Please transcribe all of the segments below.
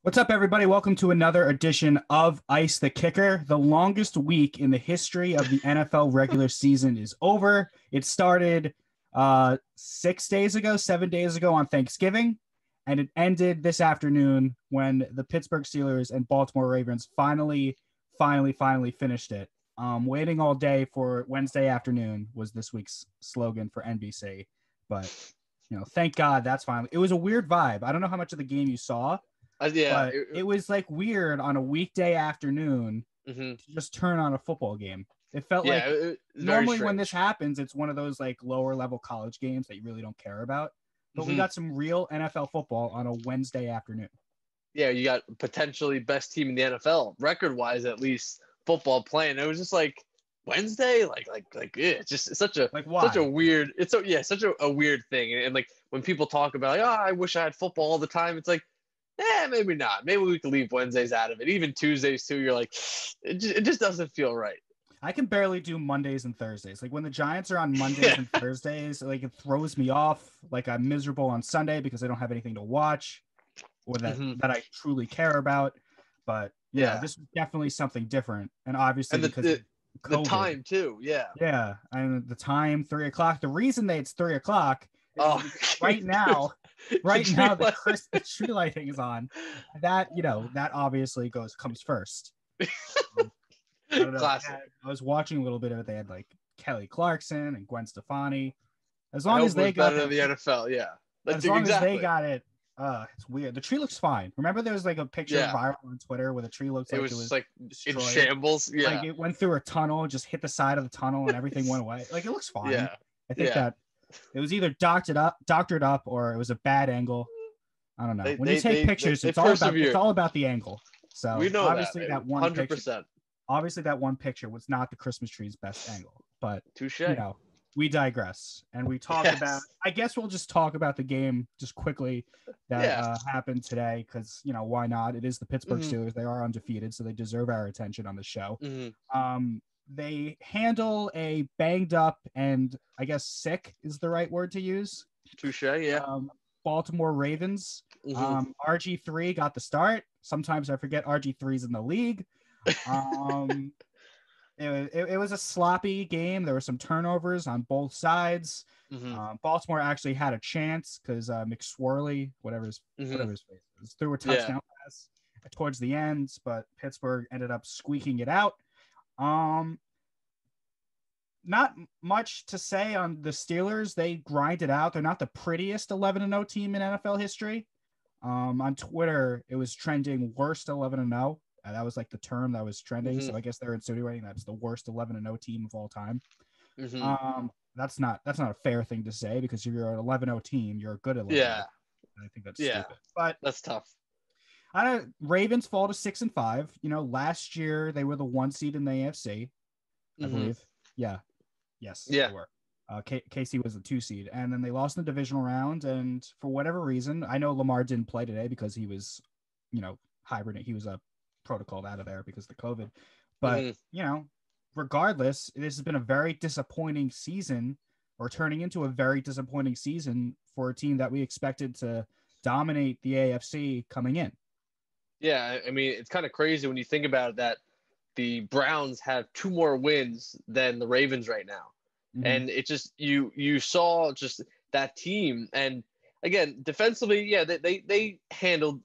What's up, everybody? Welcome to another edition of Ice the Kicker. The longest week in the history of the NFL regular season is over. It started 6 days ago, 7 days ago on Thanksgiving, and it ended this afternoon when the Pittsburgh Steelers and Baltimore Ravens finally finished it. Waiting all day for Wednesday afternoon was this week's slogan for NBC. But, thank God that's finally. It was a weird vibe. I don't know how much of the game you saw. Yeah, But it was like weird on a weekday afternoon to just turn on a football game. It felt yeah, like very normally when this strange. happens, it's one of those like lower level college games that you really don't care about. But we hmm got some real NFL football on a Wednesday afternoon. Yeah, you got potentially best team in the NFL record wise, at least football playing. It was just like Wednesday, it's just it's Like such a why? weird. It's so yeah, such a weird thing. And like when people talk about like, oh, I wish I had football all the time. It's like, maybe not. Maybe we could leave Wednesdays out of it. Even Tuesdays too. You're like, it just doesn't feel right. I can barely do Mondays and Thursdays. Like when the Giants are on Mondays Yeah. and Thursdays, like it throws me off. Like I'm miserable on Sunday because I don't have anything to watch or that hmm that I truly care about. But Yeah. this was definitely something different, and obviously And the, because of the the COVID. time too. Yeah. Yeah, and the time 3 o'clock. The reason that it's 3 o'clock is Oh, because right now, the tree the light. the tree lighting is on. That obviously comes first. Um, I don't know. Classic. I was watching a little bit of it. They had like Kelly Clarkson and Gwen Stefani. As I long hope as it was they got better than their, the NFL. Yeah, as that's long as they exactly. got it, it's weird. The tree looks fine. Remember, there was like a picture Yeah, viral on Twitter where the tree looks it like was it just was like in destroyed. shambles. Like Yeah, it went through a tunnel, just hit the side of the tunnel, and everything went away. Like it looks fine. yeah, I think yeah. that it was either doctored up, or it was a bad angle. I don't know. They When you they take they they, pictures, they it's persevered. all about the angle. We So know that. picture 100%. obviously that one picture was not the Christmas tree's best angle. But you Touche. know, we digress and we talk about. Yes. I guess we'll just talk about the game just quickly that Yeah. happened today because why not? It is the Pittsburgh hmm Steelers. They are undefeated, so they deserve our attention on the show. hmm They handle a banged up and I guess sick is the right word to use. Touche. Yeah. Um, Baltimore Ravens. hmm RG3 got the start. Sometimes I forget RG3's in the league. Um, it was a sloppy game. There were some turnovers on both sides. hmm Baltimore actually had a chance because McSwirly, hmm whatever his face is, threw a Yeah. touchdown pass towards the end, but Pittsburgh ended up squeaking it out. Um, Not much to say on the Steelers. They grinded out. They're not the prettiest 11-0 team in NFL history. On Twitter, it was trending worst 11-0. That was like the term that was trending. hmm So I guess they're insinuating that's the worst 11-0 team of all time. hmm That's not a fair thing to say because if you're an 11-0 team, you're a good 11-0. Yeah. I think that's Yeah. stupid. But That's tough. I don't. Ravens fall to 6-5. Last year they were the 1 seed in the AFC, I hmm believe. Yeah, yes, they Yeah. were. KC was the 2 seed, and then they lost in the divisional round. And for whatever reason, I know Lamar didn't play today because he was, hibernate. He was protocoled out of there because of the COVID. But hmm regardless, this has been a very disappointing season, or turning into a very disappointing season for a team that we expected to dominate the AFC coming in. Yeah. I mean, it's kind of crazy when you think about it that the Browns have two more wins than the Ravens right now. Mm-hmm. And it just you saw just that team. And again, defensively, yeah, they handled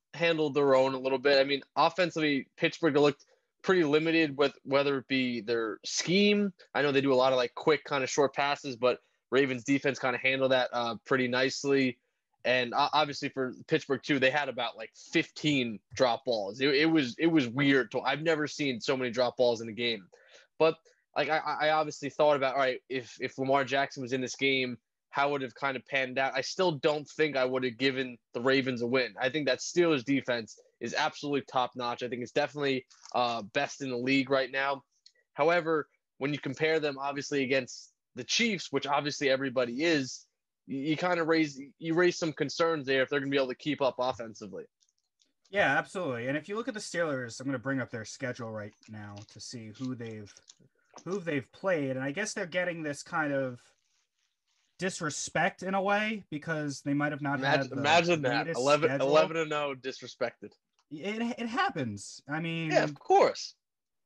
their own a little bit. I mean, offensively, Pittsburgh looked pretty limited with whether it be their scheme. I know they do a lot of like quick kind of short passes, but Ravens defense kind of handled that pretty nicely. And obviously for Pittsburgh too, they had about like 15 drop balls. It was weird. I've never seen so many drop balls in a game. But like I obviously thought about, all right, if Lamar Jackson was in this game, how would it have kind of panned out? I still don't think I would have given the Ravens a win. I think that Steelers defense is absolutely top notch. I think it's definitely best in the league right now. However, when you compare them obviously against the Chiefs, which obviously everybody is, you kind of raise some concerns there if they're going to be able to keep up offensively. Yeah, absolutely. And if you look at the Steelers, I'm going to bring up their schedule right now to see who they've played, and I guess they're getting this kind of disrespect in a way because they might have not had Imagine, the imagine that greatest 11, schedule. 11 and 0 disrespected. It happens. I Yeah, of mean, course.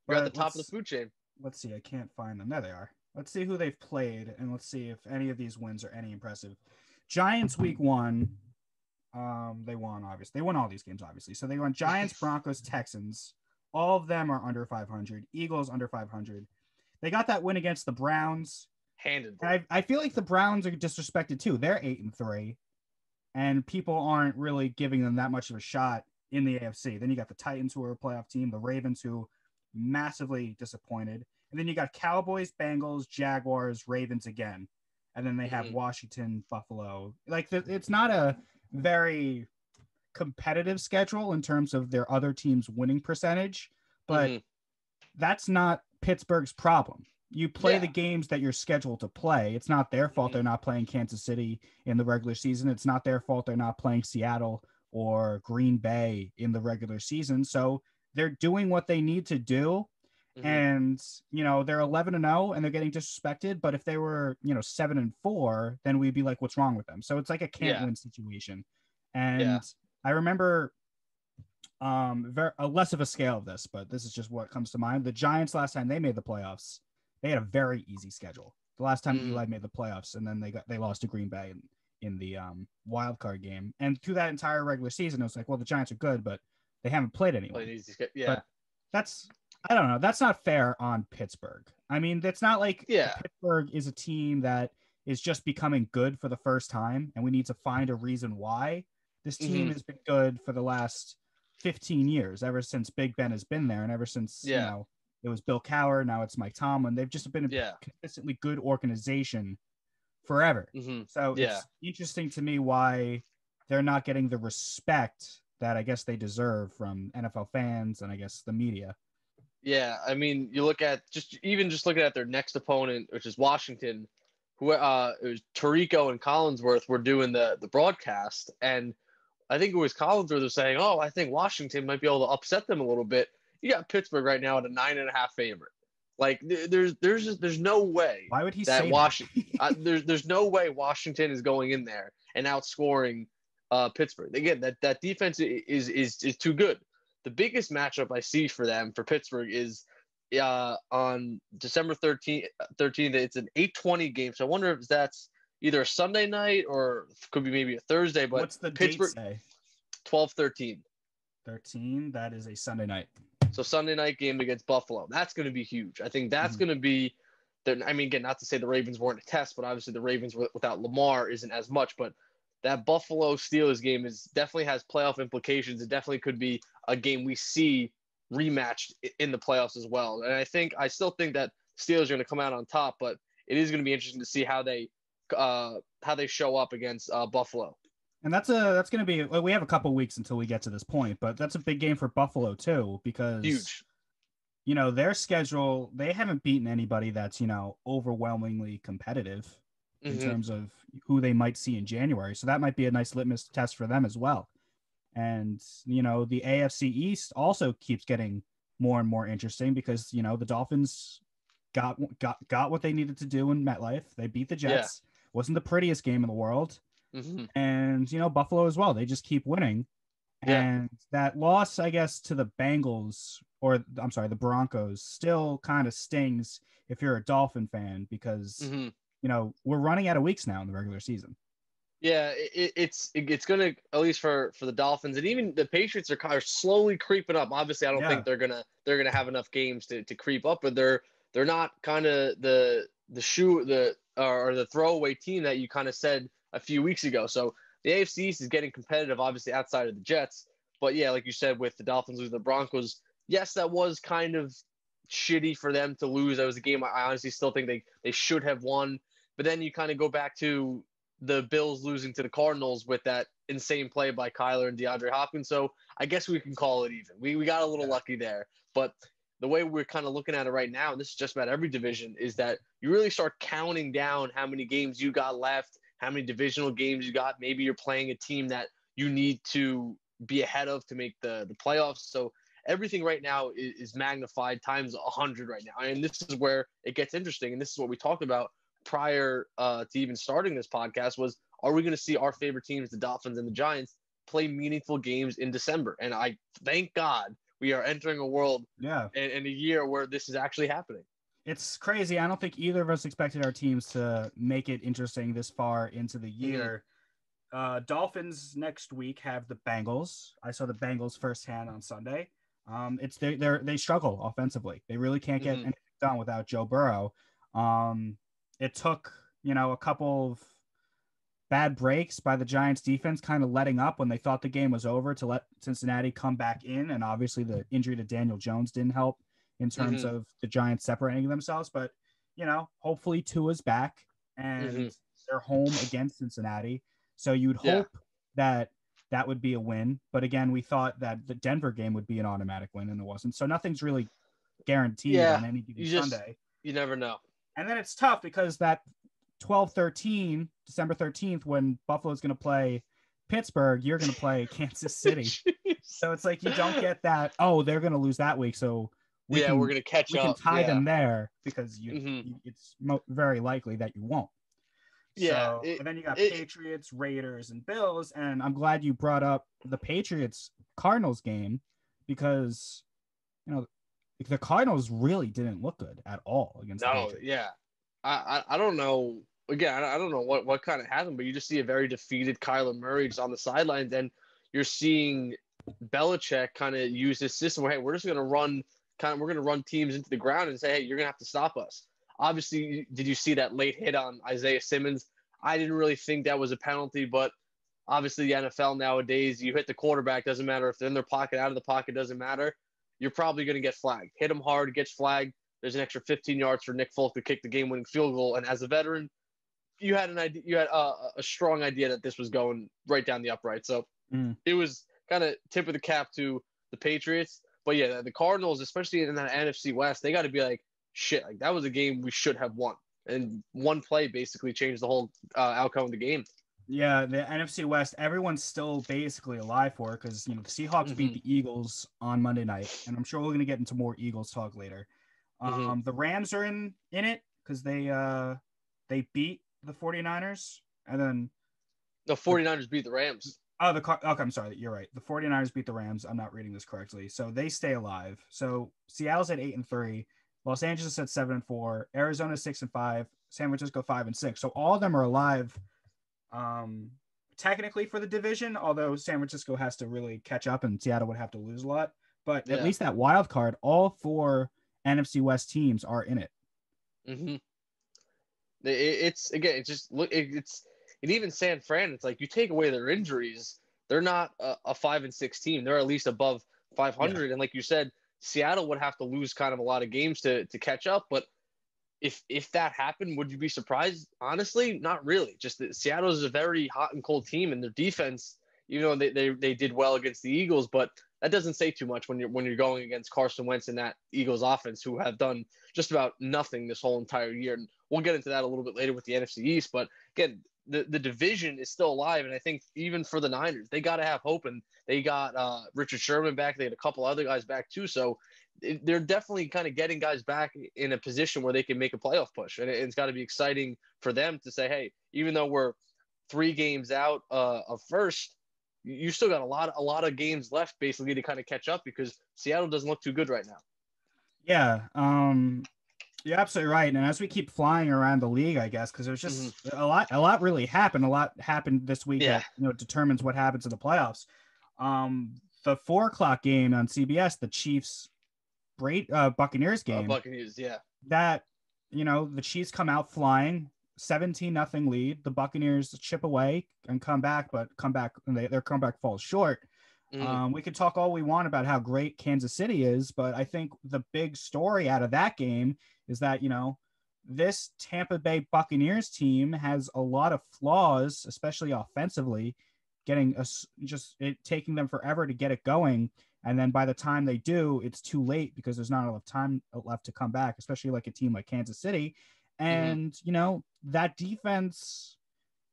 You're at the but top of the food chain. let's see. I can't find them. There they are. Let's see who they've played, and let's see if any of these wins are any impressive. Giants week 1. They won, obviously. They won all these games, obviously. So they won Giants, Broncos, Texans. All of them are under 500. Eagles under 500. They got that win against the Browns. Handedly. And I feel like the Browns are disrespected too. They're 8-3, and people aren't really giving them that much of a shot in the AFC. Then you got the Titans, who are a playoff team, the Ravens, who massively disappointed, and then you got Cowboys, Bengals, Jaguars, Ravens again, and then they have Washington, Buffalo. Like it's not a very competitive schedule in terms of their other teams' winning percentage, but that's not Pittsburgh's problem. You play the games that you're scheduled to play. It's not their fault they're not playing Kansas City in the regular season. It's not their fault they're not playing Seattle or Green Bay in the regular season. So they're doing what they need to do. And, they're 11-0 and they're getting disrespected. But if they were, 7-4, then we'd be like, what's wrong with them? So it's like a can't win situation. And I remember less of a scale of this, but this is just what comes to mind. The Giants, last time they made the playoffs, they had a very easy schedule. The last time Eli made the playoffs, and then they lost to Green Bay in the wild card game. And through that entire regular season, it was like, well, the Giants are good, but they haven't played anyone. But I don't know. That's not fair on Pittsburgh. I mean, it's not like Pittsburgh is a team that is just becoming good for the first time, and we need to find a reason why. This team has been good for the last 15 years, ever since Big Ben has been there, and ever since it was Bill Cowher, now it's Mike Tomlin. They've just been a consistently good organization forever. So it's interesting to me why they're not getting the respect that I guess they deserve from NFL fans and I guess the media. Yeah, I mean, you look at just looking at their next opponent, which is Washington, who it was Tirico and Collinsworth were doing the broadcast, and I think it was Collinsworth was saying, "Oh, I think Washington might be able to upset them a little bit." You got Pittsburgh right now at a 9.5 favorite. Like there's no way. Why would he say Washington? There's no way Washington is going in there and outscoring Pittsburgh. Again, that defense is too good. The biggest matchup I see for them for Pittsburgh is on December 13th. It's an 8:20 game. So I wonder if that's either a Sunday night or could be maybe a Thursday. But what's the Pittsburgh date say? 12/13. 13. That is a Sunday night. So Sunday night game against Buffalo. That's going to be huge. I think that's going to be I mean, again, not to say the Ravens weren't a test, but obviously the Ravens without Lamar isn't as much. But that Buffalo Steelers game definitely has playoff implications. It definitely could be a game we see rematched in the playoffs as well. And I still think that Steelers are going to come out on top, but it is going to be interesting to see how they show up against Buffalo. And that's going to be, we have a couple weeks until we get to this point, but that's a big game for Buffalo too, because huge. Their schedule, they haven't beaten anybody that's, overwhelmingly competitive in terms of who they might see in January. So that might be a nice litmus test for them as well. And, the AFC East also keeps getting more and more interesting because, the Dolphins got what they needed to do in MetLife. They beat the Jets. Wasn't the prettiest game in the world. And, Buffalo as well. They just keep winning. And that loss, I guess, to the Bengals, or I'm sorry, the Broncos, still kind of stings if you're a Dolphin fan because, we're running out of weeks now in the regular season. Yeah, it's going to, at least for the Dolphins, and even the Patriots are slowly creeping up. Obviously, I don't think they're gonna have enough games to creep up, but they're not kind of the throwaway team that you kind of said a few weeks ago. So the AFC East is getting competitive, obviously outside of the Jets. But yeah, like you said, with the Dolphins losing the Broncos, yes, that was kind of shitty for them to lose. That was a game I honestly still think they should have won. But then you kind of go back to the Bills losing to the Cardinals with that insane play by Kyler and DeAndre Hopkins. So I guess we can call it even. We got a little lucky there. But the way we're kind of looking at it right now, and this is just about every division, is that you really start counting down how many games you got left, how many divisional games you got. Maybe you're playing a team that you need to be ahead of to make the playoffs. So everything right now is magnified times 100 right now. And this is where it gets interesting. And this is what we talked about prior to even starting this podcast was, are we going to see our favorite teams, the Dolphins and the Giants, play meaningful games in December. And I thank God we are entering a world in a year where this is actually happening. It's crazy. I don't think either of us expected our teams to make it interesting this far into the year. Dolphins next week have the Bengals. I saw the Bengals firsthand on Sunday. They struggle offensively. They really can't get anything done without Joe Burrow. It took, a couple of bad breaks by the Giants defense kind of letting up when they thought the game was over to let Cincinnati come back in. And obviously the injury to Daniel Jones didn't help in terms of the Giants separating themselves. But, hopefully Tua's back and they're home against Cincinnati. So you'd hope that would be a win. But again, we thought that the Denver game would be an automatic win, and it wasn't. So nothing's really guaranteed on any given Sunday. You never know. And then it's tough because that 12-13, December 13th, when Buffalo's going to play Pittsburgh, you're going to play Kansas City. So it's like you don't get that, they're going to lose that week. So we're going to catch up. We can tie them there because it's very likely that you won't. Yeah. So, and then you got Patriots, Raiders, and Bills. And I'm glad you brought up the Patriots-Cardinals game because, the Cardinals really didn't look good at all against the Patriots. Yeah. I don't know. Again, I don't know what kind of happened, but you just see a very defeated Kyler Murray just on the sidelines. And you're seeing Belichick kind of use this system where, hey, we're just going to run teams into the ground and say, hey, you're going to have to stop us. Obviously, did you see that late hit on Isaiah Simmons? I didn't really think that was a penalty, but obviously the NFL nowadays, you hit the quarterback, doesn't matter if they're in their pocket, out of the pocket, doesn't matter. You're probably going to get flagged. Hit them hard, gets flagged. There's an extra 15 yards for Nick Folk to kick the game-winning field goal. And as a veteran, you had an idea. You had a strong idea that this was going right down the upright. So it was kind of tip of the cap to the Patriots. But yeah, the Cardinals, especially in that NFC West, they got to be like, shit, like that was a game we should have won. And one play basically changed the whole outcome of the game. Yeah, the NFC West, everyone's still basically alive for it because, the Seahawks beat the Eagles on Monday night. And I'm sure we're going to get into more Eagles talk later. The Rams are in it because they beat the 49ers. And then the 49ers beat the Rams. Okay, I'm sorry. You're right. The 49ers beat the Rams. I'm not reading this correctly. So they stay alive. So Seattle's at 8-3. Los Angeles at 7-4, Arizona 6-5, San Francisco 5-6. So all of them are alive, technically for the division. Although San Francisco has to really catch up, and Seattle would have to lose a lot. But at least that wild card, all four NFC West teams are in it. It's again, it's just look. It's and even San Fran. It's like you take away their injuries, they're not a 5-6 team. They're at least above 500. And like you said, Seattle would have to lose kind of a lot of games to catch up. But if that happened, would you be surprised? Honestly, not really. Just that Seattle is a very hot and cold team, and their defense, they did well against the Eagles, but that doesn't say too much when you're going against Carson Wentz and that Eagles offense, who have done just about nothing this whole entire year. And we'll get into that a little bit later with the NFC East. But again, the division is still alive, and I think even for the Niners, they got to have hope. And they got Richard Sherman back. They had a couple other guys back too. So they're definitely kind of getting guys back in a position where they can make a playoff push. And it's got to be exciting for them to say, hey, even though we're 3 games out of first, you still got a lot of games left basically to kind of catch up because Seattle doesn't look too good right now. Yeah. You're absolutely right. And as we keep flying around the league, I guess, because there's just a lot really happened. A lot happened this week that determines what happens in the playoffs. The 4:00 game on CBS, the Chiefs Buccaneers game. Buccaneers, yeah. That, the Chiefs come out flying, 17-0 lead. The Buccaneers chip away and come back, but their comeback falls short. We could talk all we want about how great Kansas City is, but I think the big story out of that game is that, this Tampa Bay Buccaneers team has a lot of flaws, especially offensively, taking them forever to get it going. And then by the time they do, it's too late because there's not enough time left to come back, especially like a team like Kansas City. And, that defense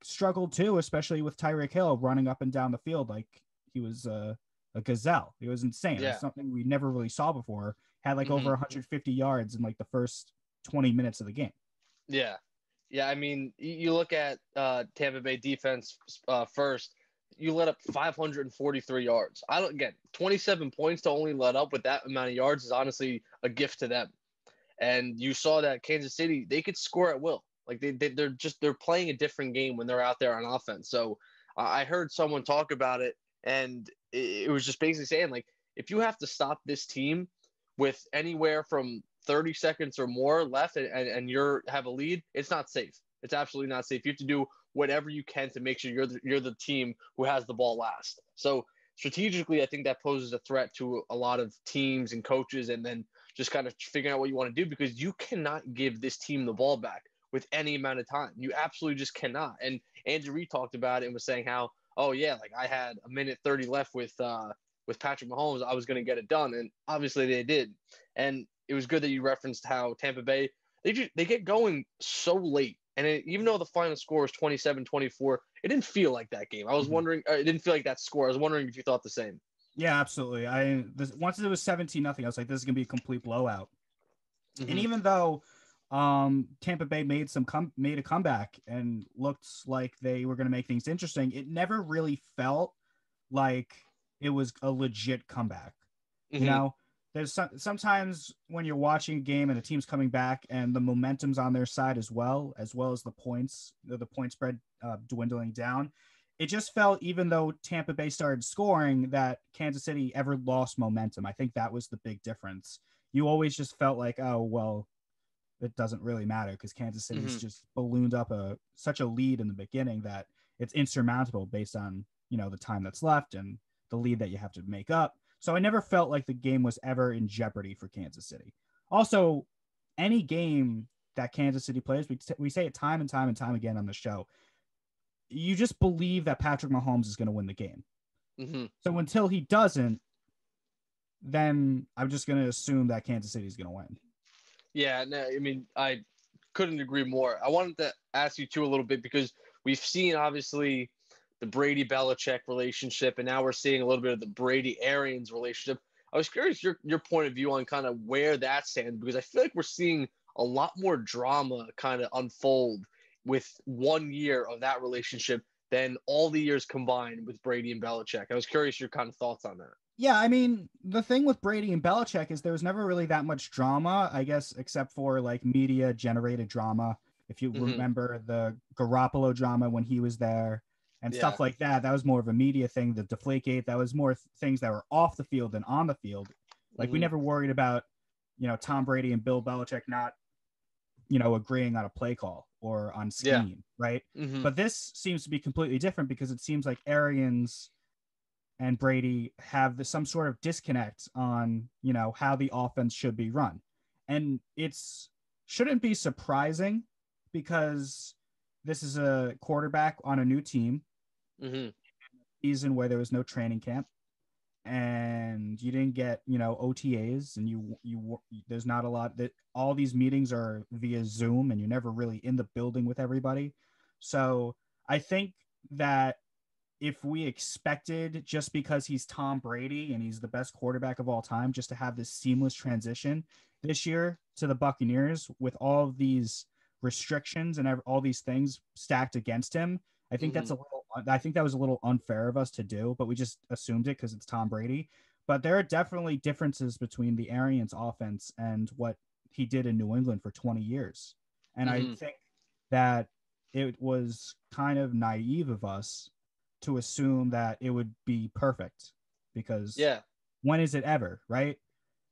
struggled too, especially with Tyreek Hill running up and down the field like he was a gazelle. It was insane. Yeah. It was something we never really saw before. Had over 150 yards in the first 20 minutes of the game. Yeah. Yeah. I mean, you look at Tampa Bay defense first. you let up 543 yards. I don't get 27 points to only let up with that amount of yards is honestly a gift to them. And you saw that Kansas City, they could score at will. Like they're playing a different game when they're out there on offense. So I heard someone talk about it, and it was just basically saying, like, if you have to stop this team with anywhere from 30 seconds or more left and you're have a lead, it's not safe. It's absolutely not safe. You have to do whatever you can to make sure you're the team who has the ball last. So strategically, I think that poses a threat to a lot of teams and coaches, and then just kind of figuring out what you want to do, because you cannot give this team the ball back with any amount of time. You absolutely just cannot. And Andrew Reid talked about it and was saying how, oh yeah, like I had a minute 30 left with Patrick Mahomes, I was going to get it done, and obviously they did. And it was good that you referenced how Tampa Bay, they get going so late. And even though the final score was 27-24, it didn't feel like that game. I was wondering, it didn't feel like that score. I was wondering if you thought the same. Yeah, absolutely. Once it was 17-0, I was like, this is gonna be a complete blowout. Mm-hmm. And even though Tampa Bay made a comeback and looked like they were gonna make things interesting, it never really felt like it was a legit comeback. Mm-hmm. You know, there's sometimes when you're watching a game and a team's coming back and the momentum's on their side as well as the point spread dwindling down. It just felt, even though Tampa Bay started scoring, that Kansas City ever lost momentum. I think that was the big difference. You always just felt like, oh, well, it doesn't really matter because Kansas City's just ballooned up such a lead in the beginning that it's insurmountable based on, you know, the time that's left and the lead that you have to make up. So I never felt like the game was ever in jeopardy for Kansas City. Also, any game that Kansas City plays, we say it time and time and time again on the show, you just believe that Patrick Mahomes is going to win the game. Mm-hmm. So until he doesn't, then I'm just going to assume that Kansas City is going to win. Yeah, no, I mean, I couldn't agree more. I wanted to ask you too a little bit, because we've seen obviously the Brady-Belichick relationship, and now we're seeing a little bit of the Brady-Arians relationship. I was curious your point of view on kind of where that stands, because I feel like we're seeing a lot more drama kind of unfold with 1 year of that relationship than all the years combined with Brady and Belichick. I was curious your kind of thoughts on that. Yeah, I mean, the thing with Brady and Belichick is there was never really that much drama, I guess, except for like media-generated drama. If you remember the Garoppolo drama when he was there and stuff like that, that was more of a media thing. The Deflategate, that was more things that were off the field than on the field. Like we never worried about, you know, Tom Brady and Bill Belichick not, you know, agreeing on a play call or on scheme, right? But this seems to be completely different because it seems like Arians and Brady have some sort of disconnect on, you know, how the offense should be run. And shouldn't be surprising because this is a quarterback on a new team, season where there was no training camp and you didn't get, you know, OTAs, and you there's not a lot that all these meetings are via Zoom and you're never really in the building with everybody. So I think that if we expected, just because he's Tom Brady and he's the best quarterback of all time, just to have this seamless transition this year to the Buccaneers with all of these restrictions and all these things stacked against him, I think I think that was a little unfair of us to do, but we just assumed it because it's Tom Brady. But there are definitely differences between the Arians offense and what he did in New England for 20 years. And I think that it was kind of naive of us to assume that it would be perfect, because when is it ever, right?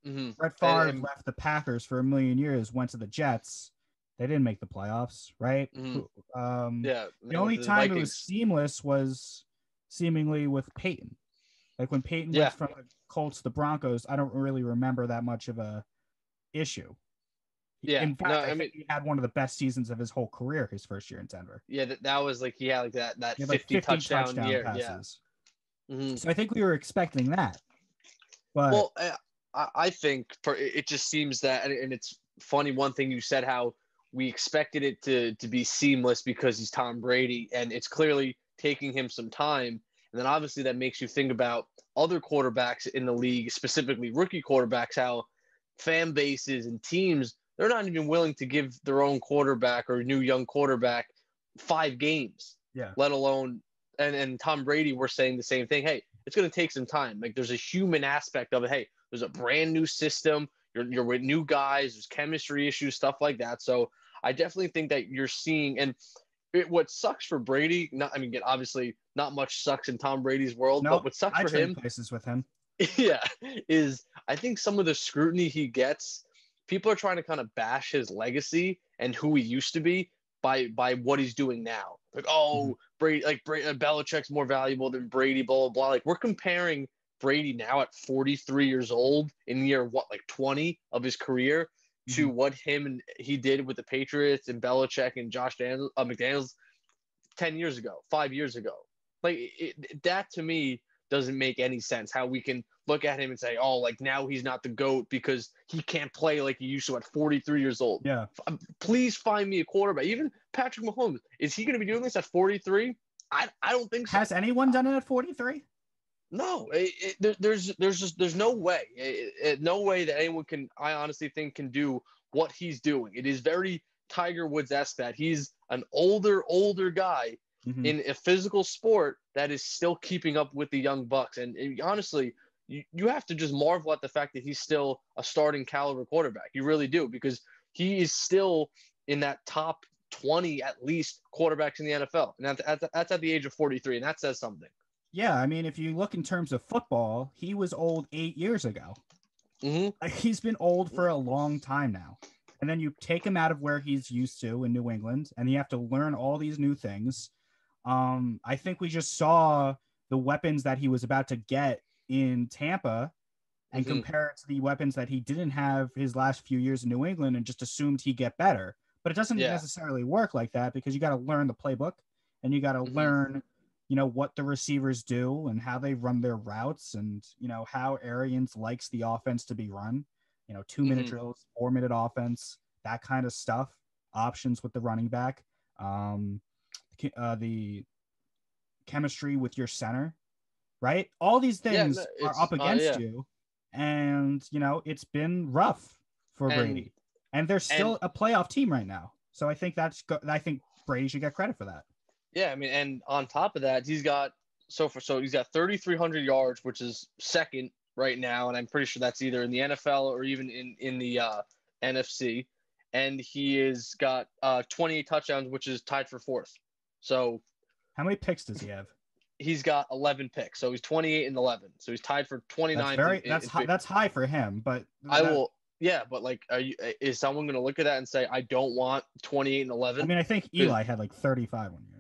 Brett Favre left the Packers for a million years, went to the Jets. They didn't make the playoffs, right? The only time it was seamless was seemingly with Peyton. Like when Peyton went from the Colts to the Broncos, I don't really remember that much of a issue. In fact, I think he had one of the best seasons of his whole career, his first year in Denver. Yeah, that was like he had like that 50 touchdown year passes. So I think we were expecting that. But well, I think it just seems that, and it's funny, one thing you said, how we expected it to be seamless because he's Tom Brady, and it's clearly taking him some time. And then obviously that makes you think about other quarterbacks in the league, specifically rookie quarterbacks, how fan bases and teams, they're not even willing to give their own quarterback or new young quarterback 5 games, let alone and Tom Brady were saying the same thing. Hey, it's going to take some time. Like there's a human aspect of it. Hey, there's a brand new system. You're with new guys. There's chemistry issues, stuff like that. So I definitely think that you're seeing, and what sucks for Brady, obviously not much sucks in Tom Brady's world, but what sucks I for trade him, places with him. yeah, is I think some of the scrutiny he gets, people are trying to kind of bash his legacy and who he used to be by what he's doing now. Like, oh, Belichick's more valuable than Brady, blah, blah, blah. Like, we're comparing Brady now at 43 years old in year, 20 of his career to what he did with the Patriots and Belichick and Josh McDaniels 10 years ago, 5 years ago. Like, that to me doesn't make any sense, how we can look at him and say, oh, like now he's not the GOAT because he can't play like he used to at 43 years old. Yeah. Please find me a quarterback. Even Patrick Mahomes, is he going to be doing this at 43? I don't think so. Has anyone done it at 43? No, there's no way. No way that anyone can, I honestly think, can do what he's doing. It is very Tiger Woods-esque that he's an older guy in a physical sport that is still keeping up with the young bucks. And honestly, you have to just marvel at the fact that he's still a starting caliber quarterback. You really do, because he is still in that top 20 at least quarterbacks in the NFL. And that's at the age of 43, and that says something. Yeah, I mean, if you look in terms of football, he was old 8 years ago. He's been old for a long time now. And then you take him out of where he's used to in New England, and you have to learn all these new things. I think we just saw the weapons that he was about to get in Tampa and compare it to the weapons that he didn't have his last few years in New England and just assumed he'd get better. But it doesn't necessarily work like that, because you got to learn the playbook and you got to learn, what the receivers do and how they run their routes and, how Arians likes the offense to be run, 2-minute drills, 4-minute offense, that kind of stuff, options with the running back. The chemistry with your center, right? All these things are up against you, and it's been rough for Brady, and they're still a playoff team right now. So I think I think Brady should get credit for that. Yeah, I mean, and on top of that, he's got 3,300 yards, which is second right now, and I'm pretty sure that's either in the NFL or even in the NFC. And he has got 28 touchdowns, which is tied for fourth. So, how many picks does he have? He's got 11 picks, so he's 28 and 11. So he's tied for 29. That's high for him, but but like, is someone going to look at that and say, I don't want 28 and 11? I mean, I think Eli had like 35 1 year.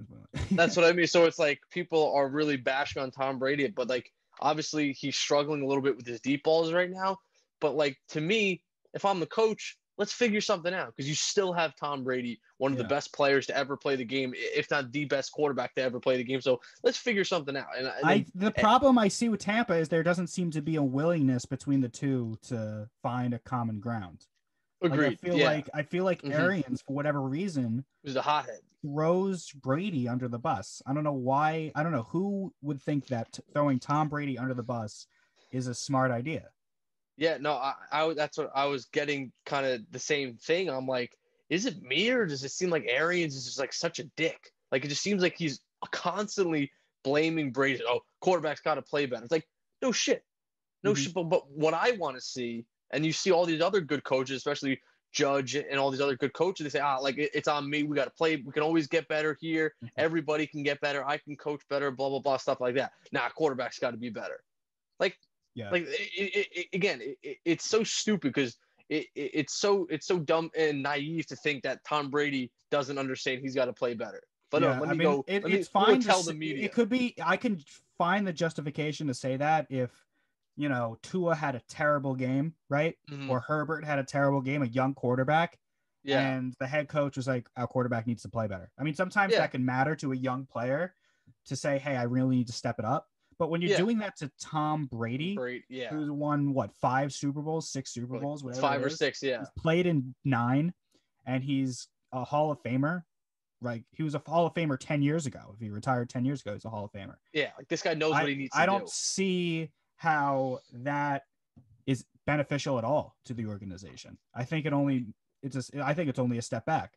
That's what I mean. So it's like people are really bashing on Tom Brady, but like obviously he's struggling a little bit with his deep balls right now. But like, to me, if I'm the coach, let's figure something out, because you still have Tom Brady, one of the best players to ever play the game, if not the best quarterback to ever play the game. So let's figure something out. The problem I see with Tampa is there doesn't seem to be a willingness between the two to find a common ground. Agreed. I feel like Arians, for whatever reason, is a hothead, throws Brady under the bus. I don't know why. I don't know who would think that throwing Tom Brady under the bus is a smart idea. Yeah, no, that's what I was getting, kind of the same thing. I'm like, is it me, or does it seem like Arians is just like such a dick? Like, it just seems like he's constantly blaming Brady. Oh, quarterback's got to play better. It's like, no shit. But what I want to see, and you see all these other good coaches, especially Judge and all these other good coaches, they say, it's on me. We got to play. We can always get better here. Everybody can get better. I can coach better, blah, blah, blah, stuff like that. Nah, quarterback's got to be better. Like, it's so stupid, because it's so dumb and naive to think that Tom Brady doesn't understand he's got to play better. But it's fine. Tell the media. It could be. I can find the justification to say that if Tua had a terrible game, right, or Herbert had a terrible game, a young quarterback, and the head coach was like, our quarterback needs to play better. I mean, sometimes that can matter to a young player to say, hey, I really need to step it up. But when you're doing that to Tom Brady, who's won 5 Super Bowls, 6 Super Bowls, whatever, 5 or 6, he's played in 9, and he's a Hall of Famer. Like, he was a Hall of Famer 10 years ago. If he retired 10 years ago, he's a Hall of Famer. Yeah, like, this guy knows what he needs to do. I don't see how that is beneficial at all to the organization. I think it's only a step back.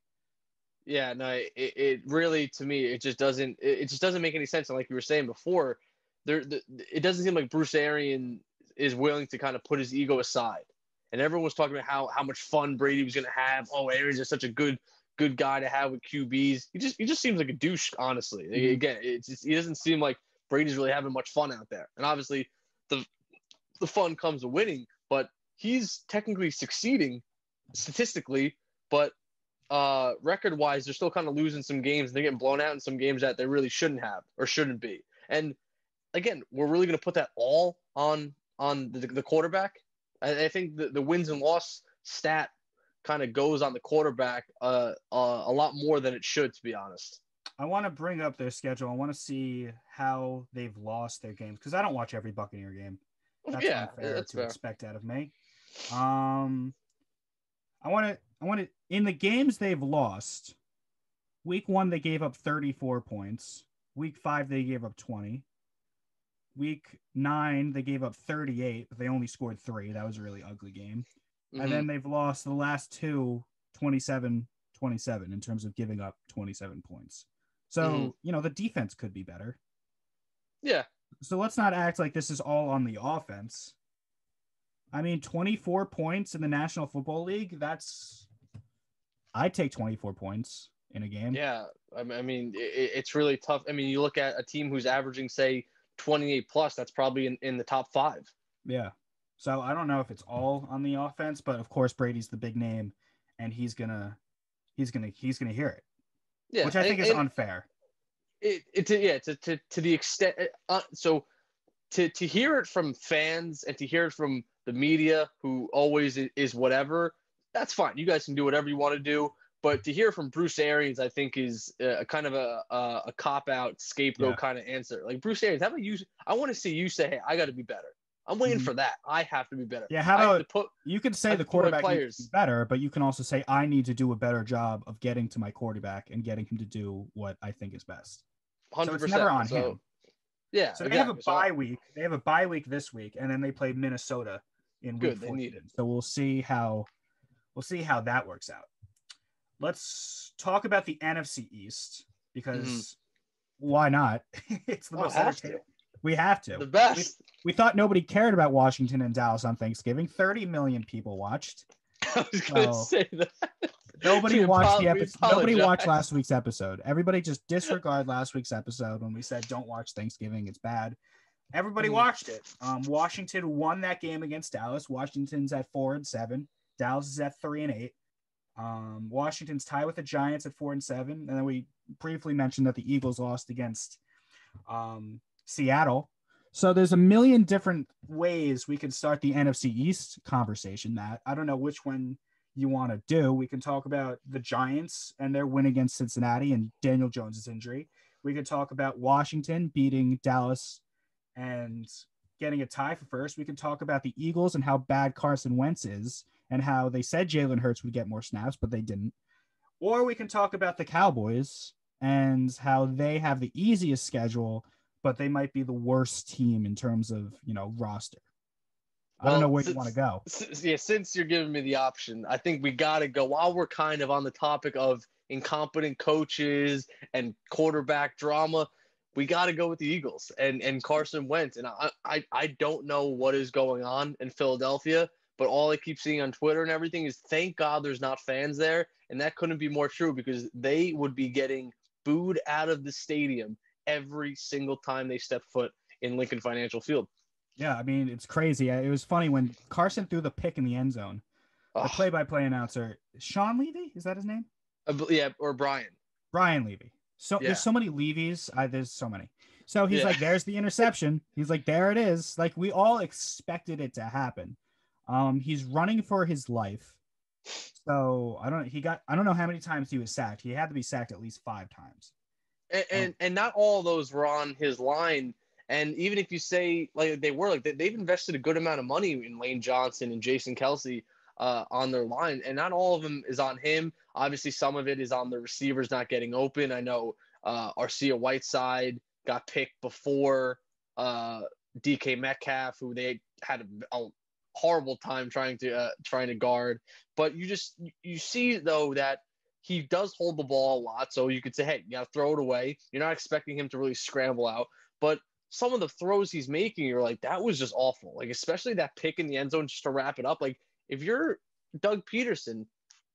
Yeah, no, it really, to me, it just doesn't make any sense. And like you were saying before, it doesn't seem like Bruce Arians is willing to kind of put his ego aside. And everyone was talking about how much fun Brady was going to have. Oh, Arians is such a good guy to have with QBs. He just seems like a douche, honestly. Again, he doesn't seem like Brady's really having much fun out there. And obviously, the the fun comes with winning, but he's technically succeeding statistically, but record wise, they're still kind of losing some games. They're getting blown out in some games that they really shouldn't have or shouldn't be. And again, we're really going to put that all on the quarterback. I think the wins and loss stat kind of goes on the quarterback a lot more than it should, to be honest. I want to bring up their schedule. I want to see how they've lost their games because I don't watch every Buccaneer game. That's unfair that's to fair. expect out of me. I want to in the games they've lost. Week 1 they gave up 34 points. Week 5 they gave up 20. Week 9 they gave up 38, but they only scored 3. That was a really ugly game. Mm-hmm. And then they've lost the last two 27-27 in terms of giving up 27 points. So, the defense could be better. Yeah. So let's not act like this is all on the offense. I mean, 24 points in the National Football League, I'd take 24 points in a game. Yeah. I mean, it's really tough. I mean, you look at a team who's averaging, say, 28 plus, that's probably in the top 5. Yeah. So I don't know if it's all on the offense, but of course Brady's the big name and he's going to hear it. Yeah, which I think is unfair. To the extent so to hear it from fans and to hear it from the media who always is whatever, that's fine. You guys can do whatever you want to do, but to hear from Bruce Arians, I think is a kind of a cop out scapegoat kind of answer. Like, Bruce Arians, how about you? I want to see you say, "Hey, I got to be better." I'm waiting for that. I have to be better. Yeah, how about you can say the quarterback needs to be better, but you can also say I need to do a better job of getting to my quarterback and getting him to do what I think is best. 100%. So it's never on him. Yeah. So they have a bye week. They have a bye week this week, and then they play Minnesota in week 14. They need it. So we'll see how that works out. Let's talk about the NFC East because why not? It's the most entertaining. We have to. The best. We thought nobody cared about Washington and Dallas on Thanksgiving. 30 million people watched. I was going to say that. Nobody watched the episode. Nobody watched last week's episode. Everybody just disregard last week's episode when we said don't watch Thanksgiving. It's bad. Everybody watched it. Washington won that game against Dallas. Washington's at 4-7. Dallas is at 3-8. Washington's tied with the Giants at 4-7. And then we briefly mentioned that the Eagles lost against Seattle. So there's a million different ways we can start the NFC East conversation, Matt. I don't know which one you want to do. We can talk about the Giants and their win against Cincinnati and Daniel Jones's injury. We could talk about Washington beating Dallas and getting a tie for first. We can talk about the Eagles and how bad Carson Wentz is and how they said Jalen Hurts would get more snaps, but they didn't. Or we can talk about the Cowboys and how they have the easiest schedule, but they might be the worst team in terms of, roster. I don't know where you want to go. Since you're giving me the option, I think we got to go, while we're kind of on the topic of incompetent coaches and quarterback drama, we got to go with the Eagles and Carson Wentz. And I don't know what is going on in Philadelphia, but all I keep seeing on Twitter and everything is thank God there's not fans there. And that couldn't be more true because they would be getting booed out of the stadium every single time they step foot in Lincoln Financial Field. Yeah, I mean, it's crazy. It was funny when Carson threw the pick in the end zone. The play-by-play announcer, Sean Levy, is that his name? Yeah, or Brian. Brian Levy. So There's so many Levies. There's so many. So he's like, there's the interception. He's like, there it is. Like, we all expected it to happen. He's running for his life. So I don't know how many times he was sacked. He had to be sacked at least 5 times. And not all of those were on his line. And even if you say like they were, like they've invested a good amount of money in Lane Johnson and Jason Kelsey on their line, and not all of them is on him. Obviously, some of it is on the receivers not getting open. I know Arcia Whiteside got picked before DK Metcalf, who they had a horrible time trying to guard. But you see though that he does hold the ball a lot. So you could say, hey, you got to throw it away. You're not expecting him to really scramble out. But some of the throws he's making, you're like, that was just awful. Like, especially that pick in the end zone just to wrap it up. Like, if you're Doug Peterson,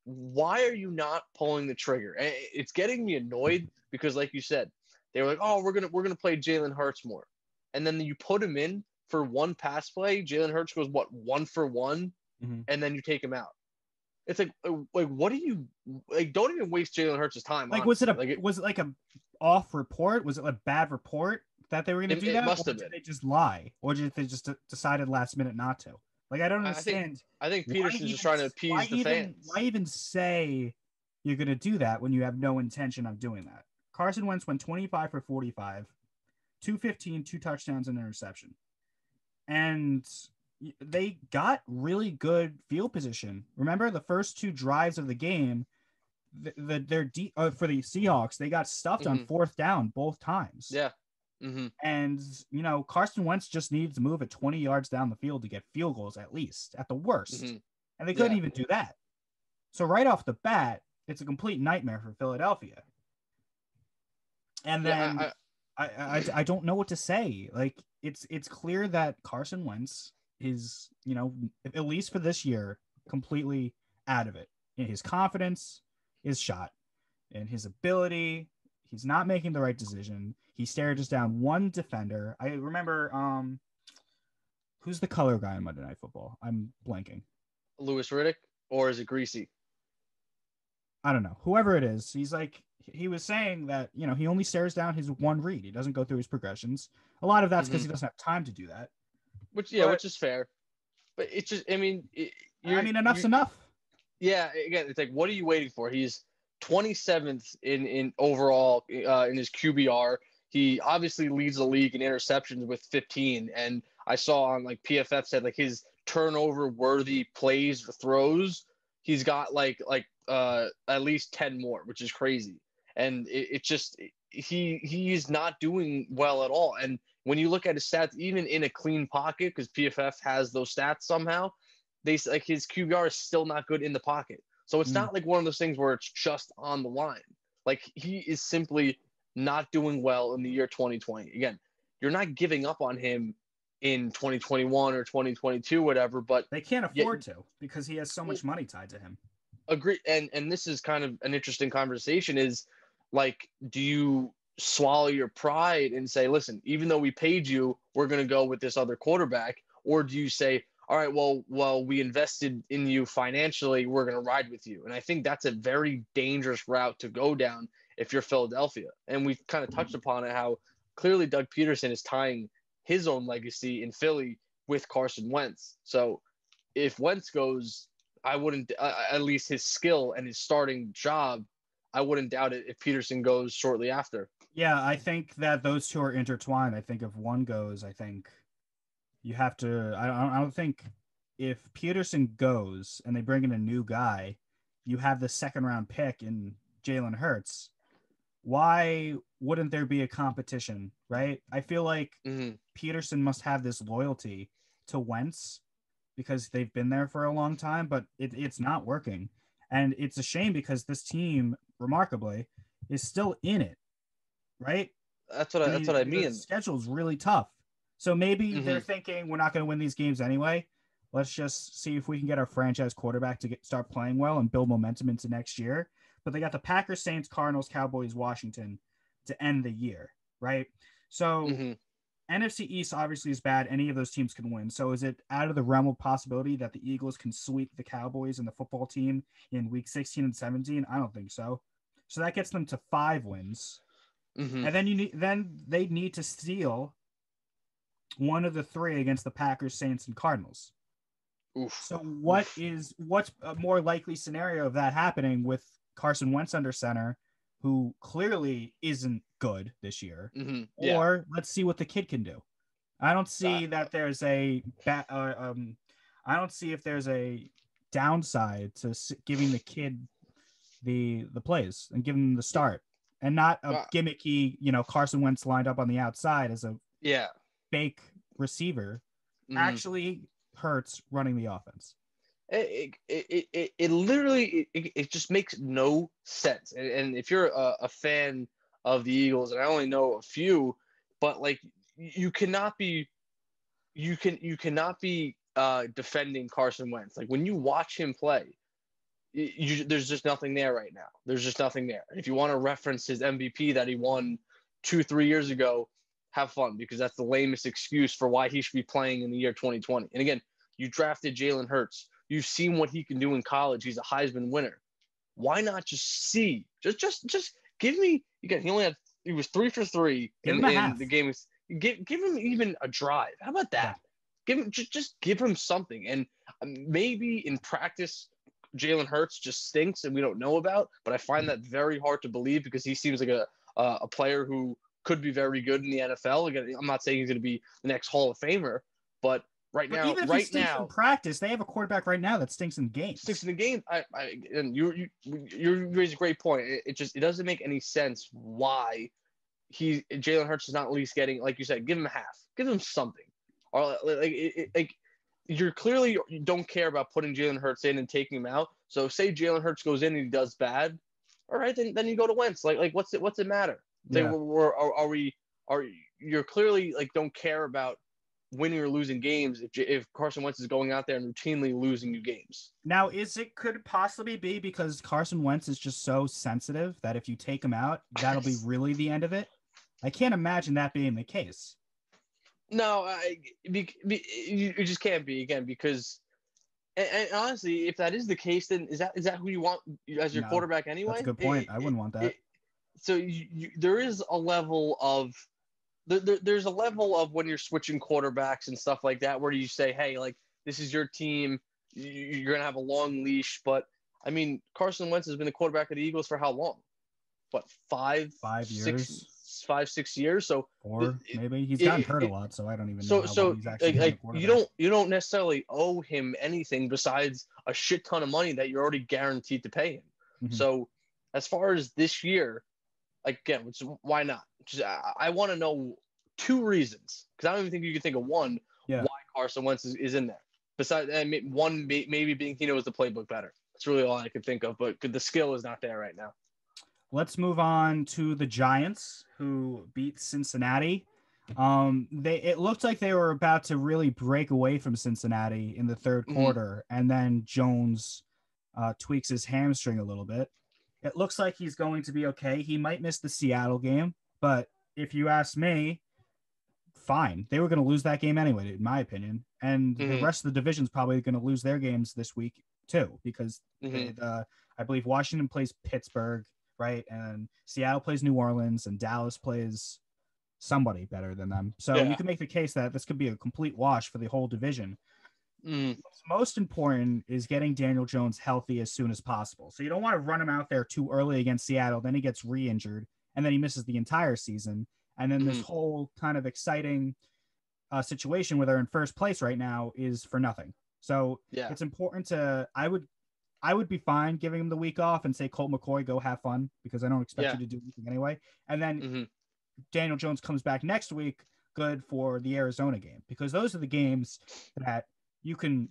why are you not pulling the trigger? It's getting me annoyed because, like you said, they were like, oh, we're gonna play Jalen Hurts more. And then you put him in for one pass play. Jalen Hurts goes, what, 1-for-1? And then you take him out. It's like what do you like? Don't even waste Jalen Hurts' time. Like, honestly. was it like a off report? Was it a bad report that they were going to do that? It must have been. Did they just lie, or did they just decided last minute not to? Like, I don't understand. I think Peterson's just trying to appease the fans. Why even say you're going to do that when you have no intention of doing that? Carson Wentz went 25 for 45, 215, 2 touchdowns and interception. And they got really good field position. Remember the first 2 drives of the game, for the Seahawks, they got stuffed on 4th down both times. Yeah. And, Carson Wentz just needs to move it 20 yards down the field to get field goals at least, at the worst. And they couldn't even do that. So right off the bat, it's a complete nightmare for Philadelphia. And then I don't know what to say. Like, it's clear that Carson Wentz is, at least for this year, completely out of it. His confidence is shot, and his ability, he's not making the right decision. He stares down one defender. I remember, who's the color guy on Monday Night Football? I'm blanking. Louis Riddick, or is it Greasy? I don't know. Whoever it is, he was saying that, he only stares down his one read. He doesn't go through his progressions. A lot of that's because he doesn't have time to do that. Which is fair. But it's just, enough's enough. Yeah, again, it's like, what are you waiting for? He's 27th in overall in his QBR. He obviously leads the league in interceptions with 15. And I saw on like PFF said like his turnover worthy plays, throws, he's got at least 10 more, which is crazy. And it just he's not doing well at all. And when you look at his stats, even in a clean pocket, because PFF has those stats somehow, his QBR is still not good in the pocket. So it's not like one of those things where it's just on the line. Like, he is simply not doing well in the year 2020. Again, you're not giving up on him in 2021 or 2022, whatever, but they can't afford to because he has so much money tied to him. Agree. And this is kind of an interesting conversation is like, do you swallow your pride and say, listen, even though we paid you, we're going to go with this other quarterback? Or do you say, all right, well, we invested in you financially, we're going to ride with you? And I think that's a very dangerous route to go down if you're Philadelphia. And we've kind of touched upon it, how clearly Doug Peterson is tying his own legacy in Philly with Carson Wentz. So if Wentz goes, I wouldn't, at least his skill and his starting job, I wouldn't doubt it if Peterson goes shortly after. Yeah, I think that those two are intertwined. I think if one goes, I think you have to, I don't think if Peterson goes and they bring in a new guy, you have the 2nd round pick in Jalen Hurts. Why wouldn't there be a competition, right? I feel like Peterson must have this loyalty to Wentz because they've been there for a long time, but it's not working. And it's a shame because this team, remarkably, is still in it, right? That's what I mean. The schedule's really tough. So maybe they're thinking we're not going to win these games anyway. Let's just see if we can get our franchise quarterback to start playing well and build momentum into next year. But they got the Packers, Saints, Cardinals, Cowboys, Washington to end the year, right? So NFC East obviously is bad. Any of those teams can win. So is it out of the realm of possibility that the Eagles can sweep the Cowboys and the football team in week 16 and 17? I don't think so. So that gets them to 5 wins. And then they need to steal one of the 3 against the Packers, Saints, and Cardinals. So what's a more likely scenario of that happening with Carson Wentz under center, who clearly isn't good this year? Or let's see what the kid can do. I don't see that there's I don't see if there's a downside to giving the kid the plays and giving him the start, and not a gimmicky, Carson Wentz lined up on the outside as a fake receiver. Actually Hurts running the offense. It literally it just makes no sense. And if you're a fan of the Eagles, and I only know a few, but like you cannot be defending Carson Wentz. Like when you watch him play, there's just nothing there right now. There's just nothing there. If you want to reference his MVP that he won 2-3 years ago, have fun, because that's the lamest excuse for why he should be playing in the year 2020. And again, you drafted Jalen Hurts. You've seen what he can do in college. He's a Heisman winner. Why not just see? Just give me. Again, he was 3 for 3 in the game. Give him even a drive. How about that? Yeah. Give him just give him something. And maybe in practice, Jalen Hurts just stinks and we don't know about. But I find that very hard to believe, because he seems like a player who could be very good in the NFL. Again, I'm not saying he's going to be the next Hall of Famer, but even if he stinks in practice, they have a quarterback right now that stinks in games. And you raise a great point. It doesn't make any sense why Jalen Hurts is not at least getting, like you said, give him a half, give him something, or you don't care about putting Jalen Hurts in and taking him out. So say Jalen Hurts goes in and he does bad, all right, then you go to Wentz. Like what's it matter? Yeah. You're clearly like don't care about winning or losing games if Carson Wentz is going out there and routinely losing you games. Now, could it possibly be because Carson Wentz is just so sensitive that if you take him out, that'll be really the end of it? I can't imagine that being the case. No, you just can't be, again, because and honestly, if that is the case, then is that who you want as your quarterback anyway? That's a good point. I wouldn't want that. So there is a level of there's a level of when you're switching quarterbacks and stuff like that, where you say, hey, like, this is your team, you're going to have a long leash. But I mean, Carson Wentz has been the quarterback of the Eagles for how long? What, 5 years? 5-6 years. So or maybe he's gotten hurt a lot, so I don't even know how he's actually like you don't necessarily owe him anything besides a shit ton of money that you're already guaranteed to pay him. Mm-hmm. So as far as this year, again, why not? I want to know 2 reasons, because I don't even think you can think of one why Carson Wentz is in there. Besides, one maybe being he knows the playbook better. That's really all I could think of, but the skill is not there right now. Let's move on to the Giants, who beat Cincinnati. It looked like they were about to really break away from Cincinnati in the third quarter, and then Jones tweaks his hamstring a little bit. It looks like he's going to be okay. He might miss the Seattle game, but if you ask me, fine. They were going to lose that game anyway, in my opinion. And the rest of the division's probably going to lose their games this week too, because I believe Washington plays Pittsburgh, right? And Seattle plays New Orleans, and Dallas plays somebody better than them. So you can make the case that this could be a complete wash for the whole division. What's most important is getting Daniel Jones healthy as soon as possible. So you don't want to run him out there too early against Seattle. Then he gets re-injured, and then he misses the entire season. And then this whole kind of exciting situation where they're in first place right now is for nothing. So it's important to, I would be fine giving him the week off and say, Colt McCoy, go have fun, because I don't expect you to do anything anyway. And then Daniel Jones comes back next week, good for the Arizona game, because those are the games that you can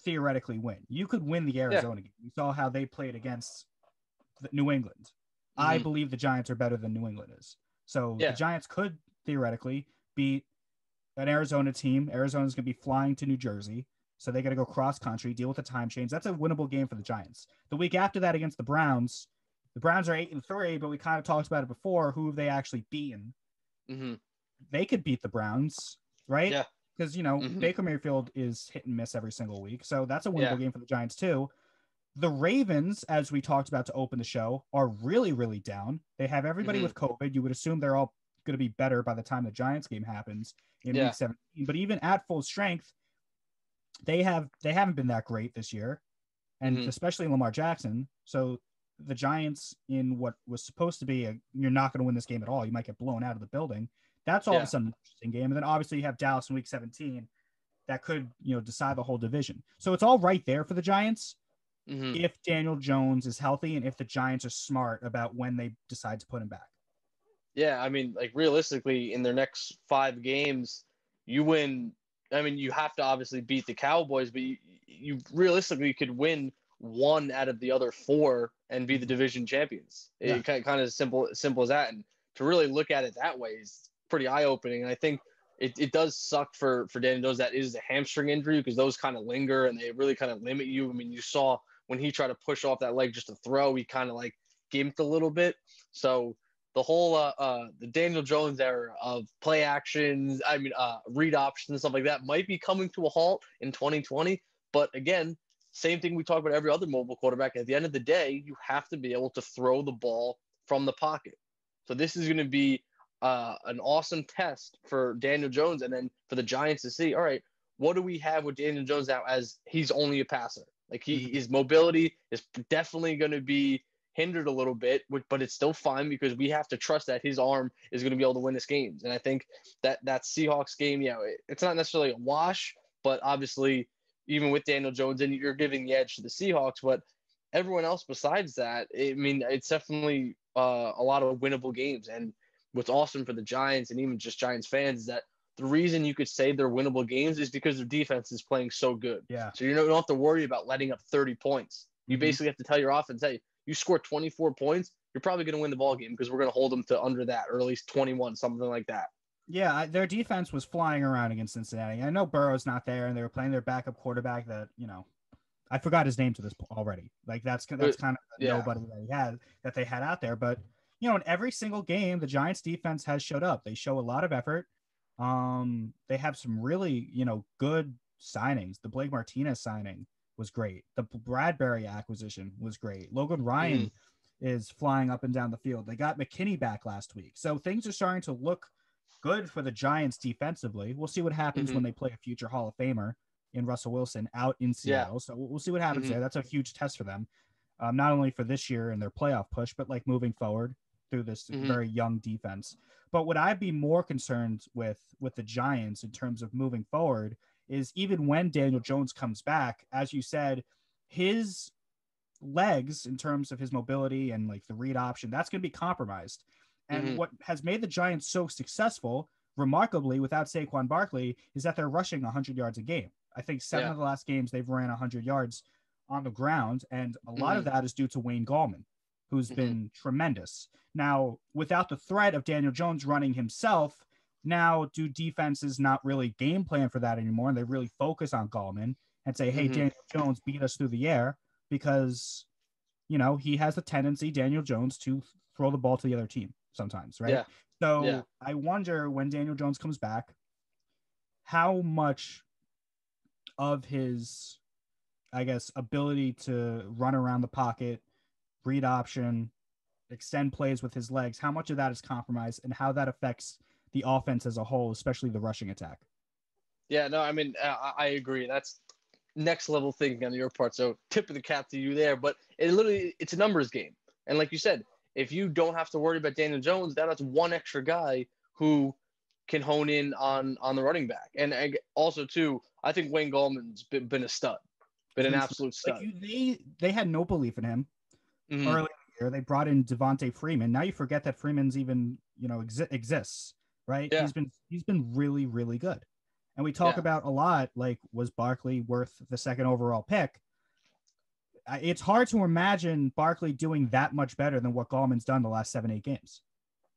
theoretically win. You could win the Arizona game. You saw how they played against New England. I believe the Giants are better than New England is. So the Giants could theoretically beat an Arizona team. Arizona's going to be flying to New Jersey, so they got to go cross country, deal with the time change. That's a winnable game for the Giants. The week after that against the Browns are 8-3, but we kind of talked about it before. Who have they actually beaten? They could beat the Browns, right? Yeah. Because, Baker Mayfield is hit and miss every single week. So that's a winnable game for the Giants too. The Ravens, as we talked about to open the show, are really, really down. They have everybody with COVID. You would assume they're all going to be better by the time the Giants game happens in week 17. But even at full strength, they haven't been that great this year, and especially Lamar Jackson. So the Giants, in what was supposed to be you're not going to win this game at all, you might get blown out of the building. That's all of a sudden an interesting game. And then obviously you have Dallas in week 17 that could, decide the whole division. So it's all right there for the Giants. If Daniel Jones is healthy and if the Giants are smart about when they decide to put him back. Yeah, I mean, like, realistically, in their next 5 games, you win I mean, you have to obviously beat the Cowboys, but you realistically could win one out of the other four and be the division champions. Yeah. It kind of simple as that. And to really look at it that way is pretty eye opening. And I think it does suck for Daniel Jones that is a hamstring injury, because those kind of linger and they really kind of limit you. I mean, you saw when he tried to push off that leg just to throw, he kind of like gimped a little bit. So the whole the Daniel Jones era of play actions, read options and stuff like that might be coming to a halt in 2020. But again, same thing we talk about every other mobile quarterback. At the end of the day, you have to be able to throw the ball from the pocket. So this is going to be an awesome test for Daniel Jones, and then for the Giants to see, all right, what do we have with Daniel Jones now, as he's only a passer? Like his mobility is definitely going to be hindered a little bit, but it's still fine, because we have to trust that his arm is going to be able to win us games. And I think that Seahawks game, it's not necessarily a wash, but obviously even with Daniel Jones, and you're giving the edge to the Seahawks, but everyone else besides that, I mean, it's definitely a lot of winnable games. And what's awesome for the Giants and even just Giants fans is that the reason you could say they're winnable games is because their defense is playing so good. Yeah. So you don't have to worry about letting up 30 points. You basically have to tell your offense, hey, you score 24 points, you're probably going to win the ball game, because we're going to hold them to under that, or at least 21, something like that. Yeah, their defense was flying around against Cincinnati. I know Burrow's not there, and they were playing their backup quarterback that, I forgot his name to this already. Like that's kind of nobody that they had out there. But, in every single game, the Giants defense has showed up. They show a lot of effort. They have some really, good signings. The Blake Martinez signing was great. The Bradbury acquisition was great. Logan Ryan is flying up and down the field. They got McKinney back last week. So things are starting to look good for the Giants defensively. We'll see what happens when they play a future Hall of Famer in Russell Wilson out in Seattle. Yeah. So we'll see what happens there. That's a huge test for them, not only for this year and their playoff push, but like moving forward through this very young defense. But what I'd be more concerned with the Giants in terms of moving forward is, even when Daniel Jones comes back, as you said, his legs in terms of his mobility and like the read option, that's going to be compromised. And what has made the Giants so successful, remarkably, without Saquon Barkley, is that they're rushing 100 yards a game. I think 7 of the last games they've ran 100 yards on the ground, and a lot of that is due to Wayne Gallman, who's been tremendous. Now, without the threat of Daniel Jones running himself, now do defenses not really game plan for that anymore, and they really focus on Gallman and say, hey, Daniel Jones, beat us through the air, because, he has the tendency, Daniel Jones, to throw the ball to the other team sometimes, right? So I wonder, when Daniel Jones comes back, how much of his, I guess, ability to run around the pocket, read option, extend plays with his legs, how much of that is compromised, and how that affects the offense as a whole, especially the rushing attack. Yeah, no, I mean, I agree. That's next level thinking on your part. So tip of the cap to you there. But it's a numbers game. And like you said, if you don't have to worry about Daniel Jones, that's one extra guy who can hone in on the running back. And also, too, I think Wayne Gallman's been a stud, been an absolute stud. Like they had no belief in him early in the year. They brought in Devontae Freeman. Now you forget that Freeman's even exists, right? Yeah. He's been really, really good. And we talk about a lot, like, was Barkley worth the second overall pick? It's hard to imagine Barkley doing that much better than what Gallman's done the last 7-8 games.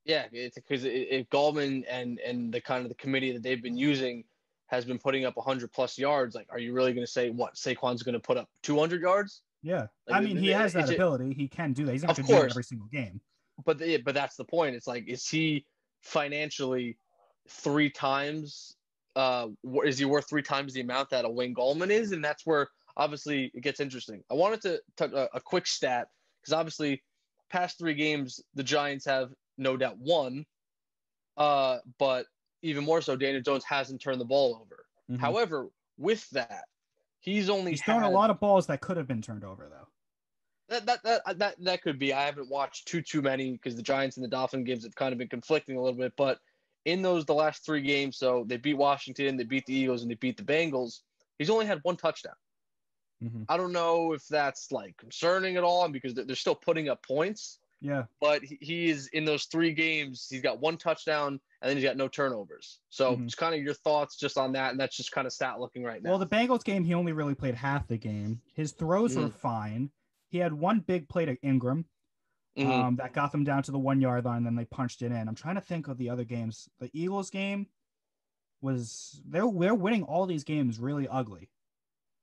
Yeah, it's because if Gallman and the kind of the committee that they've been using has been putting up 100+ yards, like, are you really going to say what Saquon's going to put up 200 yards? Yeah, like, I mean, he has that ability. He can do that. He's not going to do it every single game. But that's the point. It's like, is he financially 3 times? Is he worth 3 times the amount that a Wayne Gallman is? And that's where obviously it gets interesting. I wanted to touch a quick stat, because obviously past 3 games the Giants have no doubt won, but even more so, Daniel Jones hasn't turned the ball over. However, with that, he's thrown a lot of balls that could have been turned over, though. That could be. I haven't watched too many, because the Giants and the Dolphin games have kind of been conflicting a little bit. But in the last 3 games, so they beat Washington, they beat the Eagles, and they beat the Bengals, he's only had 1 touchdown. I don't know if that's like concerning at all, because they're still putting up points. Yeah. But he is in those 3 games. He's got 1 touchdown, and then he's got no turnovers. So it's kind of your thoughts just on that, and that's just kind of stat looking right now. Well, the Bengals game, he only really played half the game. His throws were fine. He had 1 big play to Ingram that got them down to the 1-yard line, and then they punched it in. I'm trying to think of the other games. The Eagles game they're winning all these games really ugly.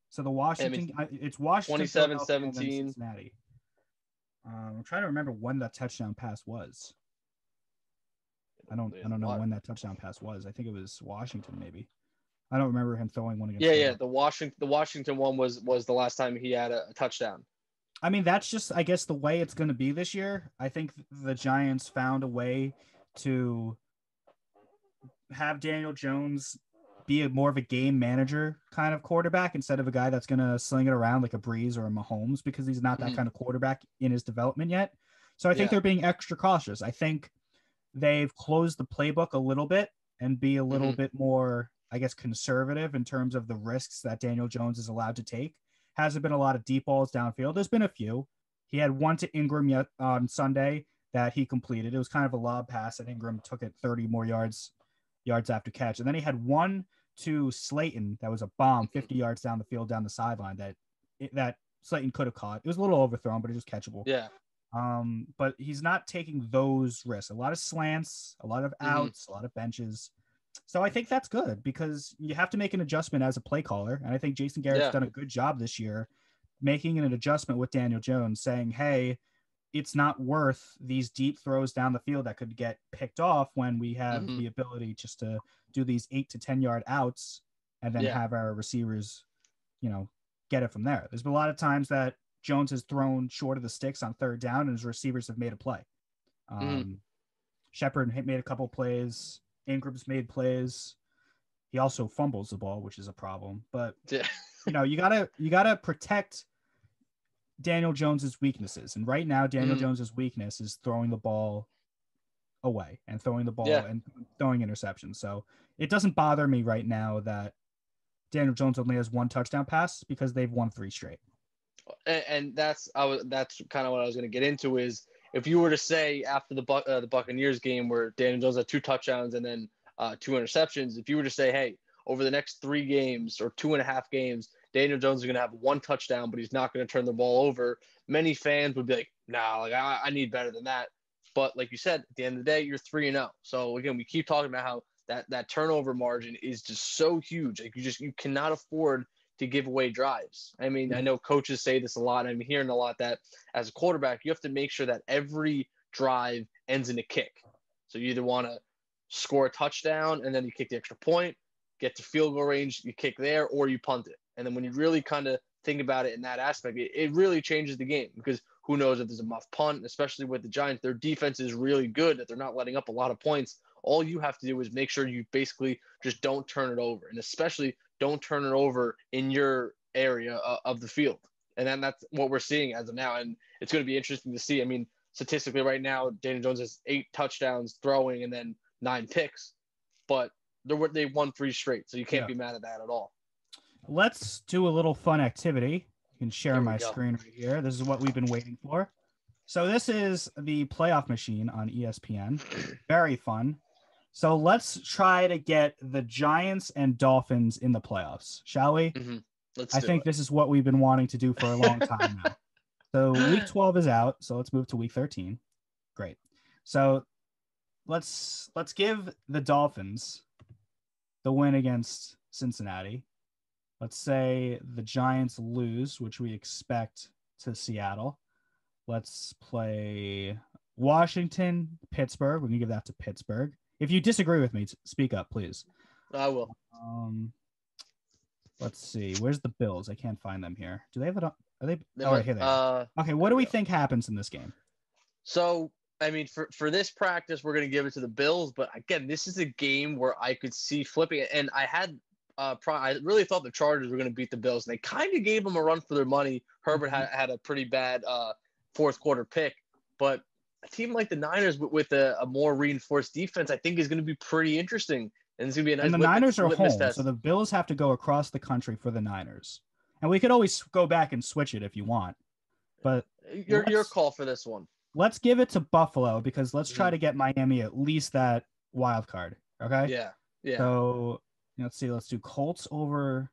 So the Washington, it's Washington, 27-17, Cincinnati. I'm trying to remember when that touchdown pass was. I don't know when that touchdown pass was. I think it was Washington, maybe. I don't remember him throwing one against. Yeah. The Washington one was the last time he had a touchdown. I mean, that's just, I guess, the way it's going to be this year. I think the Giants found a way to have Daniel Jones be more of a game manager kind of quarterback instead of a guy that's going to sling it around like a Breeze or a Mahomes, because he's not that kind of quarterback in his development yet. So I think they're being extra cautious. I think they've closed the playbook a little bit and be a little bit more, I guess, conservative in terms of the risks that Daniel Jones is allowed to take. Hasn't been a lot of deep balls downfield. There's been a few. He had 1 to Ingram on Sunday that he completed. It was kind of a lob pass, and Ingram took it 30 more yards after catch. And then he had 1 to Slayton that was a bomb 50 yards down the field, down the sideline that Slayton could have caught. It was a little overthrown, but it was catchable. Yeah. But he's not taking those risks. A lot of slants, a lot of outs, a lot of benches. So I think that's good, because you have to make an adjustment as a play caller. And I think Jason Garrett's done a good job this year making an adjustment with Daniel Jones, saying, hey, it's not worth these deep throws down the field that could get picked off when we have the ability just to do these 8 to 10 yard outs and then have our receivers, get it from there. There's been a lot of times that Jones has thrown short of the sticks on 3rd down and his receivers have made a play. Shepard made a couple plays. Ingram's made plays. He also fumbles the ball, which is a problem. But you gotta protect Daniel Jones's weaknesses. And right now, Daniel Jones's weakness is throwing the ball away and throwing the ball and throwing interceptions. So it doesn't bother me right now that Daniel Jones only has 1 touchdown pass, because they've won 3 straight. And that's kind of what I was going to get into is, if you were to say after the Buccaneers game where Daniel Jones had 2 touchdowns and then 2 interceptions, if you were to say, hey, over the next 3 games or 2.5 games, Daniel Jones is going to have 1 touchdown, but he's not going to turn the ball over, many fans would be like, nah, like I need better than that. But like you said, at the end of the day, you're 3-0. So again, we keep talking about how that turnover margin is just so huge. Like you cannot afford to give away drives. I mean, I know coaches say this a lot, and I'm hearing a lot that as a quarterback, you have to make sure that every drive ends in a kick. So you either want to score a touchdown and then you kick the extra point, get to field goal range, you kick there, or you punt it. And then when you really kind of think about it in that aspect, it really changes the game, because who knows if there's a muff punt, especially with the Giants. Their defense is really good that they're not letting up a lot of points. All you have to do is make sure you basically just don't turn it over, and especially don't turn it over in your area of the field. And then that's what we're seeing as of now. And it's going to be interesting to see. I mean, statistically right now, Daniel Jones has 8 touchdowns throwing and then 9 picks, but they won 3 straight. So you can't be mad at that at all. Let's do a little fun activity. You can share my screen right here. This is what we've been waiting for. So this is the playoff machine on ESPN. Very fun. So let's try to get the Giants and Dolphins in the playoffs, shall we? I think this is what we've been wanting to do for a long time now. So week 12 is out, so let's move to week 13. Great. So let's give the Dolphins the win against Cincinnati. Let's say the Giants lose, which we expect, to Seattle. Let's play Washington, Pittsburgh. We can give that to Pittsburgh. If you disagree with me, speak up, please. I will. Let's see. Where's the Bills? I can't find them here. Do they have it on? Are they? Oh, right, here they are. Okay, what do we think happens in this game? So, I mean, for this practice, we're going to give it to the Bills. But again, this is a game where I could see flipping it. And I really thought the Chargers were going to beat the Bills. And they kind of gave them a run for their money. Herbert had a pretty bad fourth quarter pick. But a team like the Niners with a more reinforced defense, I think, is going to be pretty interesting. And it's going to be a nice. And the Niners are home, test. So the Bills have to go across the country for the Niners. And we could always go back and switch it if you want. But your call for this one. let's give it to Buffalo because let's try to get Miami at least that wild card. Okay. Yeah. Yeah. So let's see. Let's do Colts over.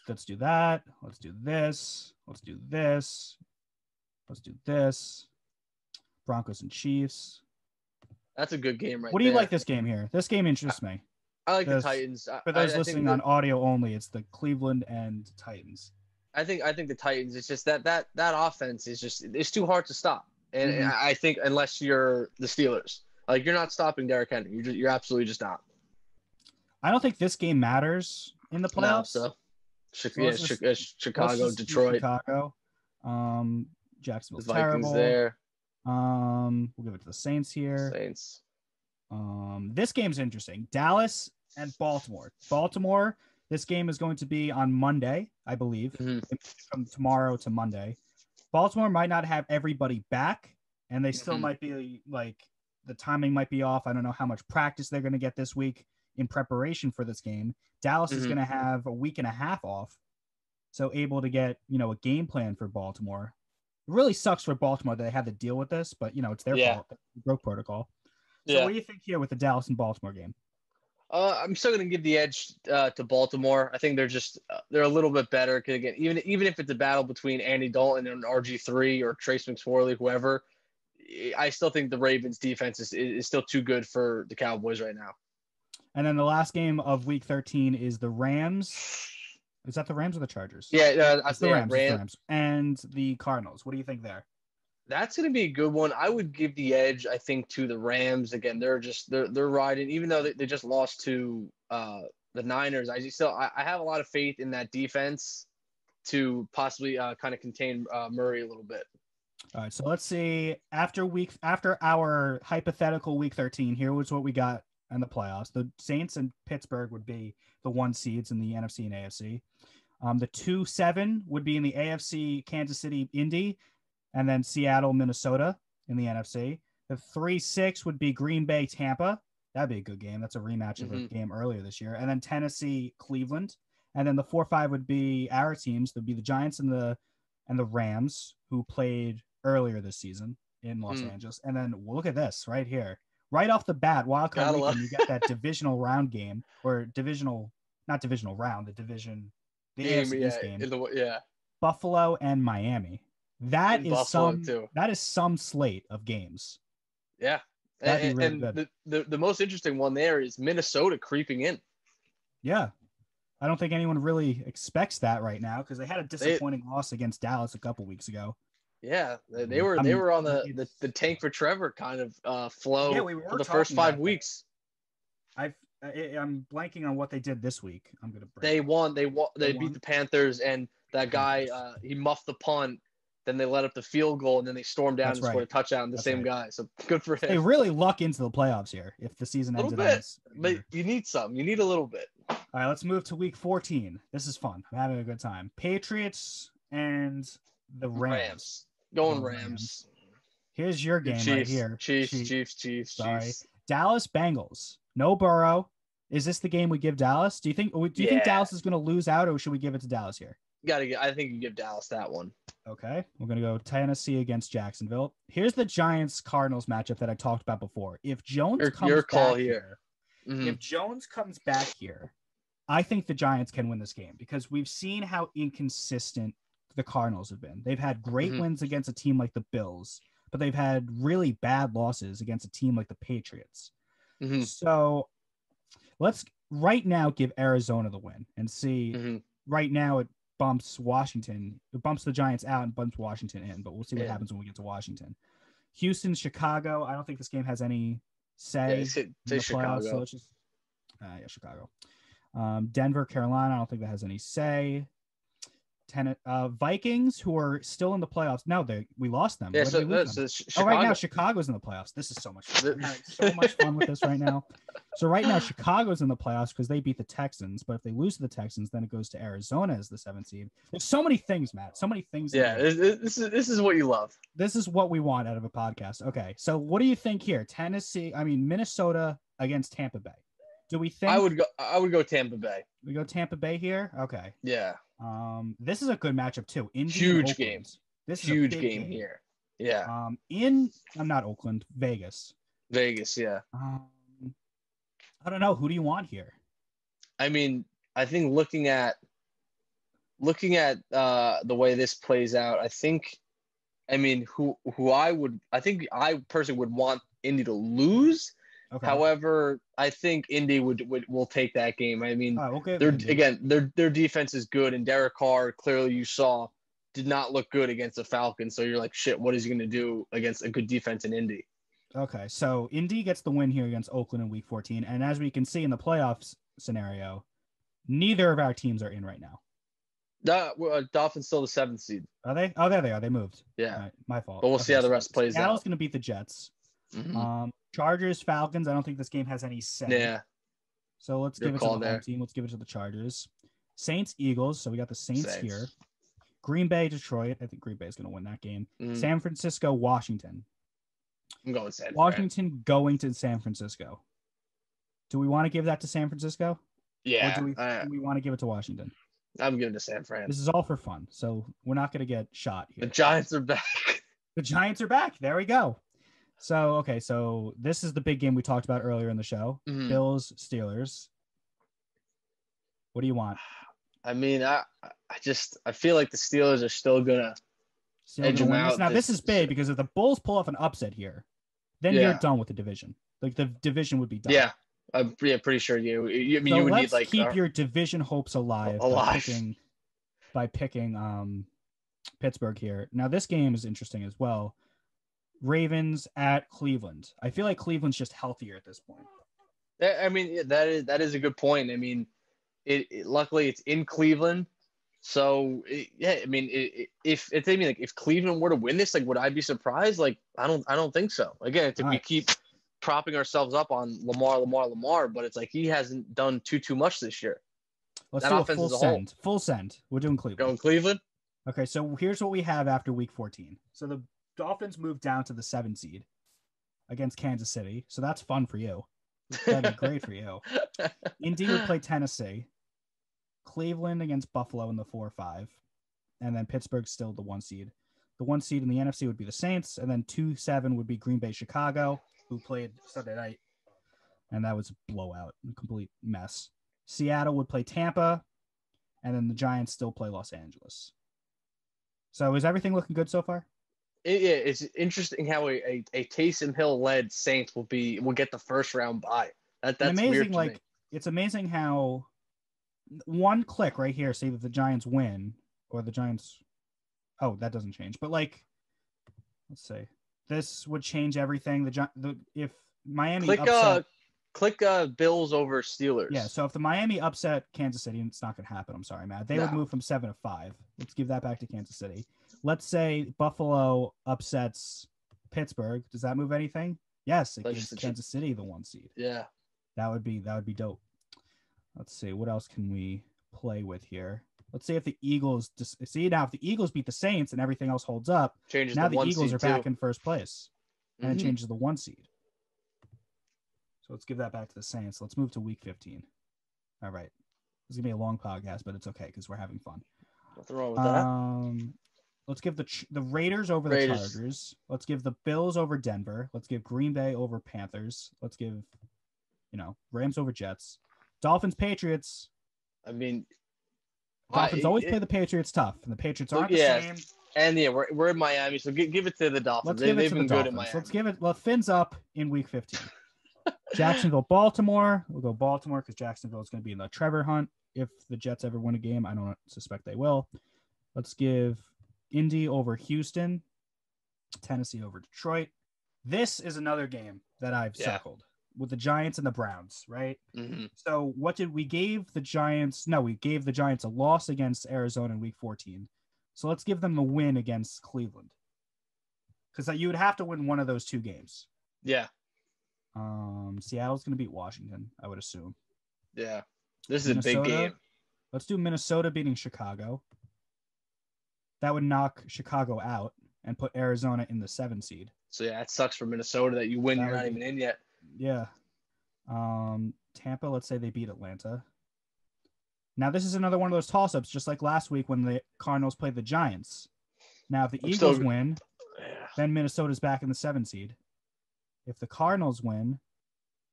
Let's do that. Let's do this. Let's do this. Let's do this. Broncos and Chiefs. That's a good game, right? What do you like this game here? This game interests me. I like the Titans. For those listening on audio only, it's the Cleveland and Titans. I think the Titans. It's just that offense is it's too hard to stop. And I think unless you're the Steelers, like you're not stopping Derrick Henry. You're absolutely just not. I don't think this game matters in the playoffs. No, Chicago, Detroit, Chicago, Jacksonville's the Vikings terrible. There. We'll give it to the Saints here. Saints. This game's interesting. Dallas and Baltimore. Baltimore. This game is going to be on Monday, I believe, from tomorrow to Monday. Baltimore might not have everybody back, and they still might be like the timing might be off. I don't know how much practice they're going to get this week in preparation for this game. Dallas is going to have a week and a half off, so able to get a game plan for Baltimore. It really sucks for Baltimore that they had to deal with this, but it's their fault. They broke protocol. So what do you think here with the Dallas and Baltimore game? I'm still going to give the edge to Baltimore. I think they're a little bit better. Because again, even if it's a battle between Andy Dalton and RG3 or Trace McSorley, whoever, I still think the Ravens defense is still too good for the Cowboys right now. And then the last game of Week 13 is the Rams. Is that the Rams or the Chargers? Yeah, it's the Rams. It's the Rams and the Cardinals. What do you think there? That's going to be a good one. I would give the edge, I think, to the Rams. Again, they're riding, even though they just lost to the Niners. I have a lot of faith in that defense to possibly kind of contain Murray a little bit. All right, so let's see. After our hypothetical Week 13, here was what we got in the playoffs. The Saints and Pittsburgh would be the 1 seeds in the NFC and AFC. The 2-7 would be in the AFC, Kansas City, Indy. And then Seattle, Minnesota in the NFC. The 3-6 would be Green Bay, Tampa. That'd be a good game. That's a rematch of a game earlier this year. And then Tennessee, Cleveland. And then the 4-5 would be our teams. There'd be the Giants and the Rams, who played earlier this season in Los Angeles. And then look at this right here. Right off the bat, wildcard weekend, you get that divisional round game, or not divisional round, the AFC East game. Buffalo and Miami. That is some slate of games. Yeah. That'd be really good. good. The most interesting one there is Minnesota creeping in. Yeah. I don't think anyone really expects that right now because they had a disappointing loss against Dallas a couple weeks ago. Yeah, they were on the tank for Trevor kind of flow for the first 5 weeks. I'm blanking on what they did this week. They won. They beat the Panthers, and that guy he muffed the punt. Then they let up the field goal, and then they stormed down and scored a touchdown. The same guy, so good for him. They really luck into the playoffs here if the season ends. A little bit, but you need some. You need a little bit. All right, let's move to Week 14. This is fun. I'm having a good time. Patriots and the Rams. Going Rams. Here's your game right here. Chiefs. Sorry. Dallas Bengals. No Burrow. Is this the game we give Dallas? Do you think Dallas is going to lose out, or should we give it to Dallas here? I think you give Dallas that one. Okay, we're going to go Tennessee against Jacksonville. Here's the Giants-Cardinals matchup that I talked about before. If Jones comes back here, if Jones comes back here, I think the Giants can win this game because we've seen how inconsistent the Cardinals have been. They've had great wins against a team like the Bills, but they've had really bad losses against a team like the Patriots. So let's right now give Arizona the win and see. Right now it bumps Washington. It bumps the Giants out and bumps Washington in, but we'll see what happens when we get to Washington. Houston, Chicago. I don't think this game has any say. Say Chicago. So let's just, Chicago. Denver, Carolina. I don't think that has any say. Vikings, who are still in the playoffs. No, we lost them. Yeah, right now Chicago's in the playoffs. This is so much fun. I'm having so much fun with this right now. So right now Chicago's in the playoffs because they beat the Texans. But if they lose to the Texans, then it goes to Arizona as the 7th seed. There's so many things, Matt. So many things. Yeah, this is what you love. This is what we want out of a podcast. Okay, so what do you think here? Minnesota against Tampa Bay. Do we think I would go Tampa Bay? We go Tampa Bay here. Okay. Yeah. This is a good matchup too. Huge games. This is huge game here. Yeah. I'm not Oakland, Vegas. Vegas, yeah. I don't know. Who do you want here? I mean, I think looking at the way this plays out, I think, I mean, I think I personally would want Indy to lose. Okay. However, I think Indy will take that game. I mean, Okay. their defense is good, and Derek Carr, clearly you saw, did not look good against the Falcons. So you're like, shit, what is he going to do against a good defense in Indy? Okay, so Indy gets the win here against Oakland in Week 14, and as we can see in the playoffs scenario, neither of our teams are in right now. Dolphins still the 7th seed. Are they? Oh, there they are. They moved. Yeah, my fault. But we'll see how the rest plays out. Seattle's going to beat the Jets. Mm-hmm. Chargers, Falcons. I don't think this game has any say. Yeah. So let's give it to the home team. Let's give it to the Chargers. Saints, Eagles. So we got the Saints here. Green Bay, Detroit. I think Green Bay is going to win that game. San Francisco, Washington. I'm going San Fran. Washington going to San Francisco. Do we want to give that to San Francisco? Yeah. Or do we want to give it to Washington? I'm giving it to San Fran. This is all for fun, so we're not going to get shot here. The Giants are back. The Giants are back. There we go. So, okay, so this is the big game we talked about earlier in the show. Mm-hmm. Bills, Steelers. What do you want? I mean, I feel like the Steelers are still going to edge them out. Now, this is big because if the Bulls pull off an upset here, then you're done with the division. Like, the division would be done. Yeah, I'm pretty sure you would let's need keep your division hopes alive. By picking Pittsburgh here. Now, this game is interesting as well. Ravens at Cleveland. I feel like Cleveland's just healthier at this point. I mean, that is a good point. I mean, luckily it's in Cleveland, so I mean, if Cleveland were to win this, like, would I be surprised? Like, I don't think so. Again, we keep propping ourselves up on Lamar, but it's like he hasn't done too much this year. Let's do a full send. Full send. We're doing Cleveland. Going Cleveland. Okay, so here's what we have after Week 14. So the Dolphins moved down to the 7 seed against Kansas City. So that's fun for you. That'd be great for you. Indy would play Tennessee. Cleveland against Buffalo in the 4-5. And then Pittsburgh still the 1 seed. The 1 seed in the NFC would be the Saints. And then 2-7 would be Green Bay, Chicago, who played Sunday night. And that was a blowout, a complete mess. Seattle would play Tampa. And then the Giants still play Los Angeles. So is everything looking good so far? It's interesting how a Taysom Hill led Saints will get the first round bye. That's amazing. Weird to me. It's amazing how one click right here, say that the Giants win or the Giants. Oh, that doesn't change. But like, let's say this would change everything. If Miami click Bills over Steelers. Yeah. So if the Miami upset Kansas City, and it's not going to happen. I'm sorry, Matt. They would move from 7 to 5. Let's give that back to Kansas City. Let's say Buffalo upsets Pittsburgh. Does that move anything? Yes, it gives Kansas City the 1 seed. Yeah. That would be dope. Let's see. What else can we play with here? Let's see if the Eagles if the Eagles beat the Saints and everything else holds up. Now the Eagles are back in first place. And it changes the 1 seed. So let's give that back to the Saints. Let's move to Week 15. All right. This is going to be a long podcast, but it's okay because we're having fun. Nothing wrong with that. Let's give the Raiders over the Chargers. Let's give the Bills over Denver. Let's give Green Bay over Panthers. Let's give, Rams over Jets. Dolphins, Patriots. I mean, Dolphins always play the Patriots tough, and the Patriots aren't the same. And we're in Miami, so give it to the Dolphins. They've been good in Miami. Let's give it. Well, Finn's up in Week 15. Jacksonville, Baltimore. We'll go Baltimore because Jacksonville is going to be in the Trevor hunt. If the Jets ever win a game, I don't suspect they will. Let's give Indy over Houston, Tennessee over Detroit. This is another game that I've circled with the Giants and the Browns, right? Mm-hmm. So what did we gave the Giants? No, we gave the Giants a loss against Arizona in Week 14. So let's give them a win against Cleveland because you would have to win one of those 2 games. Yeah. Seattle's going to beat Washington, I would assume. Yeah. This is a big game. Let's do Minnesota beating Chicago. That would knock Chicago out and put Arizona in the 7 seed. So, it sucks for Minnesota that you win. You're not even in yet. Yeah. Tampa, let's say they beat Atlanta. Now, this is another one of those toss-ups, just like last week when the Cardinals played the Giants. Now, if the Eagles win, Then Minnesota's back in the 7 seed. If the Cardinals win,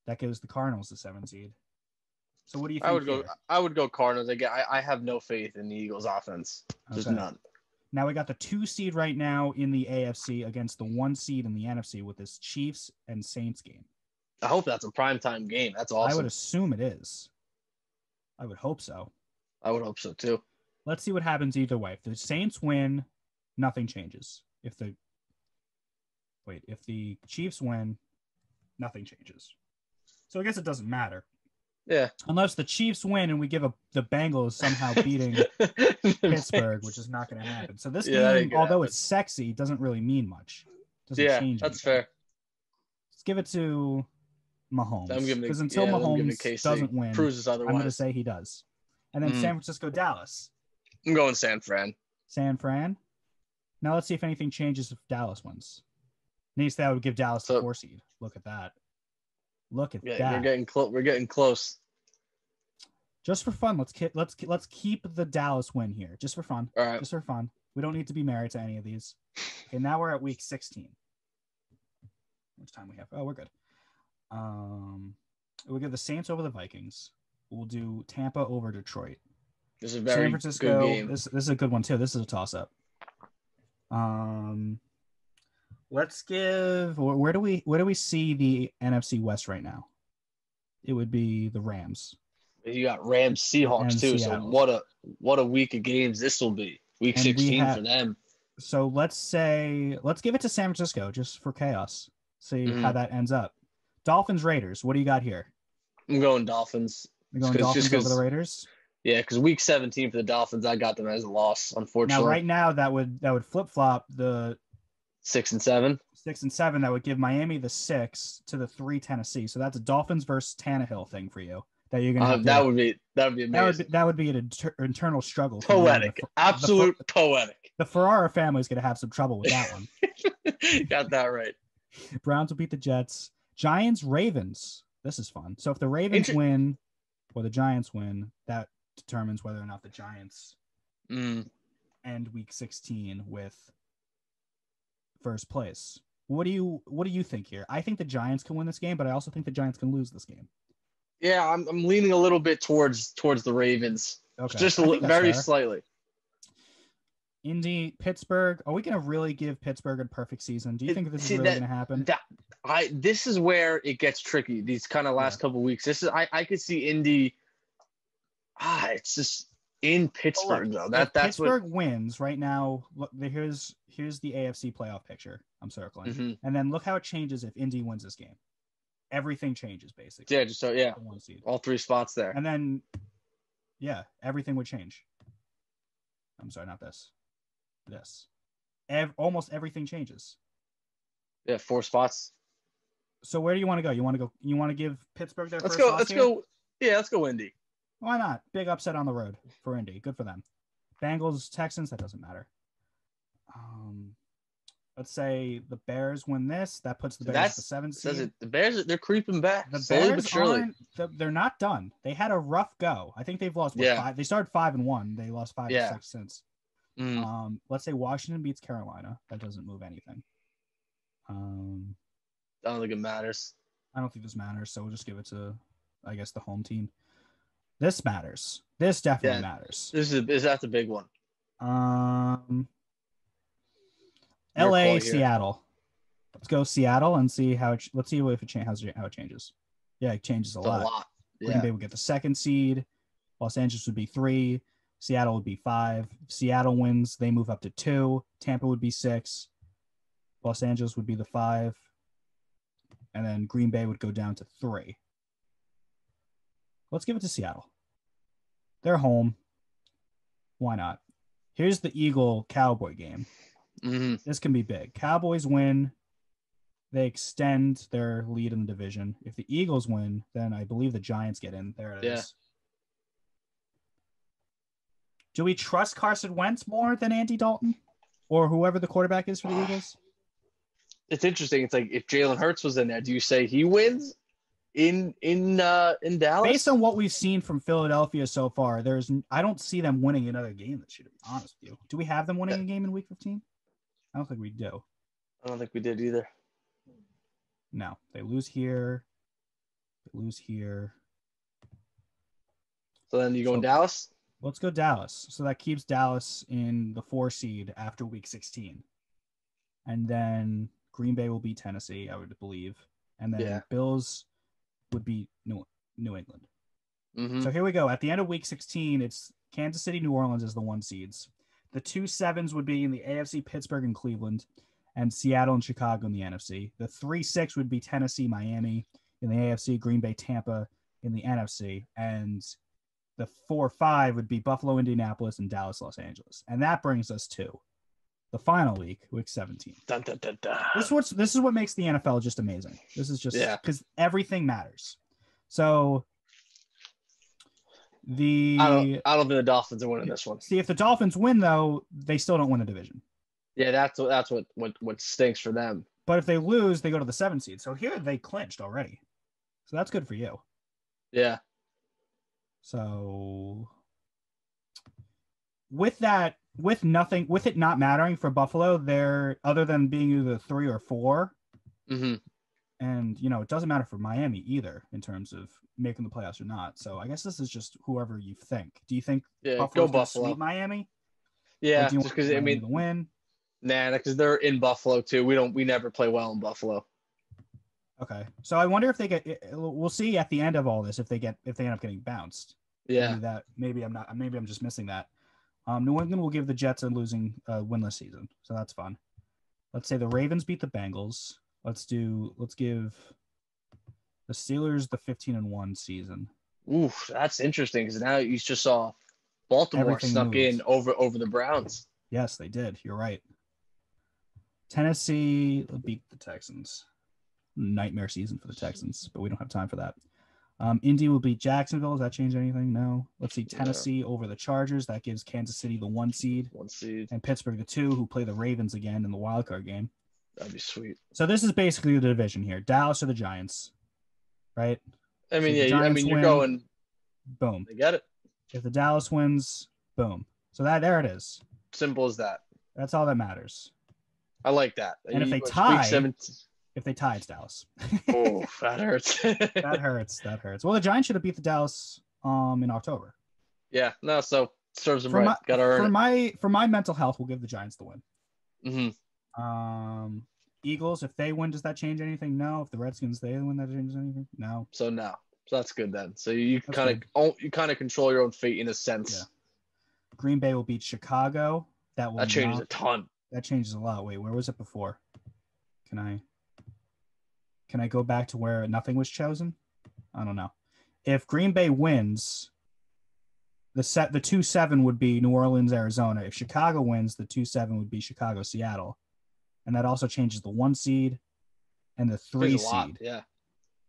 that gives the Cardinals the 7 seed. So what do you think? I would go Cardinals. Again, I have no faith in the Eagles offense. Just none. Now we got the 2 seed right now in the AFC against the 1 seed in the NFC with this Chiefs and Saints game. I hope that's a primetime game. That's awesome. I would assume it is. I would hope so. I would hope so too. Let's see what happens either way. If the Saints win, nothing changes. If the Chiefs win, nothing changes. So I guess it doesn't matter. Yeah. Unless the Chiefs win and we give the Bengals somehow beating Pittsburgh, which is not going to happen. So this game, although it's sexy, doesn't really mean much. Doesn't change that's anything. fair. Let's give it to Mahomes. Because until Mahomes doesn't win, proves otherwise. I'm going to say he does. And then San Francisco, Dallas. I'm going San Fran. San Fran. Now let's see if anything changes if Dallas wins. Needs that would give Dallas the 4 seed. Look at that. Look at that. We're getting close. Just for fun, let's keep the Dallas win here. Just for fun. All right. Just for fun. We don't need to be married to any of these. Okay, now we're at week 16. How much time we have? Oh, we're good. We'll give the Saints over the Vikings. We'll do Tampa over Detroit. This is a very San Francisco, good game. This is a good one too. This is a toss-up. Let's give. Where do we see the NFC West right now? It would be the Rams. You got Rams, Seahawks too. Seattle. So what a week of games this will be. Week 16 for them. So let's give it to San Francisco just for chaos. See how that ends up. Dolphins, Raiders. What do you got here? I'm going Dolphins. You're going Dolphins over the Raiders? Yeah, because week 17 for the Dolphins, I got them as a loss, unfortunately. Now, right now, that would flip-flop the 6 and 7. 6 and 7. That would give Miami the 6 to the 3 Tennessee. So that's a Dolphins versus Tannehill thing for you. That you're gonna that would be amazing. That would be an internal struggle. Poetic, absolute poetic. The Ferrara family is gonna have some trouble with that one. Got that right. Browns will beat the Jets. Giants, Ravens. This is fun. So if the Ravens win or the Giants win, that determines whether or not the Giants end week 16 with first place. What do you think here? I think the Giants can win this game, but I also think the Giants can lose this game. Yeah, I'm leaning a little bit towards the Ravens. Okay. Just very slightly. Indy, Pittsburgh. Are we going to really give Pittsburgh a perfect season? Do you think this is really going to happen? This is where it gets tricky. These kind of last couple of weeks. I could see Indy. It's just in Pittsburgh though. That's Pittsburgh wins right now. Look, here's the AFC playoff picture. I'm circling, and then look how it changes if Indy wins this game. Everything changes basically. Yeah, all 3 spots there, and then everything would change. I'm sorry, not this. This. Almost everything changes. Yeah, 4 spots. So where do you want to go? You want to give Pittsburgh their first spot? Let's go Indy. Why not? Big upset on the road for Indy. Good for them. Bengals, Texans, that doesn't matter. Let's say the Bears win this. That puts the Bears at the 7th seed. The Bears, they're creeping back. The Bears they're not done. They had a rough go. I think they've lost 5. They started 5-1. They lost 5 or 6 since. Let's say Washington beats Carolina. That doesn't move anything. I don't think it matters. I don't think this matters, so we'll just give it to, I guess, the home team. This matters. This definitely matters. That's a big one. LA, Seattle. Let's go Seattle and see how let's see if how it changes. Yeah, it changes a lot. Green Bay would get the 2nd seed. Los Angeles would be 3. Seattle would be 5. If Seattle wins, they move up to 2. Tampa would be 6. Los Angeles would be the 5. And then Green Bay would go down to 3. Let's give it to Seattle. They're home. Why not? Here's the Eagle-Cowboy game. This can be big. Cowboys win. They extend their lead in the division. If the Eagles win, then I believe the Giants get in. There it is. Do we trust Carson Wentz more than Andy Dalton or whoever the quarterback is for the Eagles? It's interesting. It's like if Jalen Hurts was in there, do you say he wins in Dallas? Based on what we've seen from Philadelphia so far, I don't see them winning another game this year, to be honest with you. Do we have them winning a game in week 15? I don't think we do. I don't think we did either. No, they lose here. They lose here. So then you go in Dallas? Let's go Dallas. So that keeps Dallas in the 4 seed after week 16. And then Green Bay will beat Tennessee, I would believe. And then Bills would beat New England. Mm-hmm. So here we go. At the end of week 16, it's Kansas City, New Orleans as the 1 seeds. The 2 7s would be in the AFC, Pittsburgh and Cleveland, and Seattle and Chicago in the NFC. The 3 6 would be Tennessee, Miami in the AFC, Green Bay, Tampa in the NFC. And the 4 5 would be Buffalo, Indianapolis, and Dallas, Los Angeles. And that brings us to the final week 17. Dun, dun, dun, dun. This is what makes the NFL just amazing. This is just because everything matters. So I don't think the Dolphins are winning this one. See, if the Dolphins win, though, they still don't win a division. Yeah, that's what stinks for them. But if they lose, they go to the 7 seed. So here they clinched already. So that's good for you. Yeah. So with it not mattering for Buffalo, they're other than being either 3 or 4. Mm-hmm. And, it doesn't matter for Miami either in terms of making the playoffs or not. So I guess this is just whoever you think. Do you think Buffalo's going to sweep Miami? Yeah, just because the win. Nah, because they're in Buffalo too. We never play well in Buffalo. Okay, so I wonder if they get. We'll see at the end of all this if they end up getting bounced. Yeah, maybe I'm just missing that. New England will give the Jets a losing winless season, so that's fun. Let's say the Ravens beat the Bengals. Let's give the Steelers the 15-1 season. Oof, that's interesting because now you just saw Baltimore snuck in over the Browns. Yes, they did. You're right. Tennessee beat the Texans. Nightmare season for the Texans, but we don't have time for that. Indy will beat Jacksonville. Does that change anything? No. Let's see. Tennessee over the Chargers. That gives Kansas City the 1 seed. 1 seed. And Pittsburgh the 2, who play the Ravens again in the wildcard game. That'd be sweet. So this is basically the division here. Dallas or the Giants, right? I mean, you're going. Boom. They get it. If the Dallas wins, boom. So there it is. Simple as that. That's all that matters. I like that. And if they tie, it's Dallas. Oh, that hurts. That hurts. Well, the Giants should have beat the Dallas in October. Yeah, no, so serves them right. Got to earn it. For my mental health, we'll give the Giants the win. Mm-hmm. Eagles, if they win, does that change anything? No. If the Redskins they win, that changes anything? No. So that's good then. So you kind of control your own fate in a sense. Yeah. Green Bay will beat Chicago. That changes a ton. That changes a lot. Wait, where was it before? Can I go back to where nothing was chosen? I don't know. If Green Bay wins, the 2-7 would be New Orleans, Arizona. If Chicago wins, the 2-7 would be Chicago, Seattle. And that also changes the 1 seed and the 3 seed. Yeah.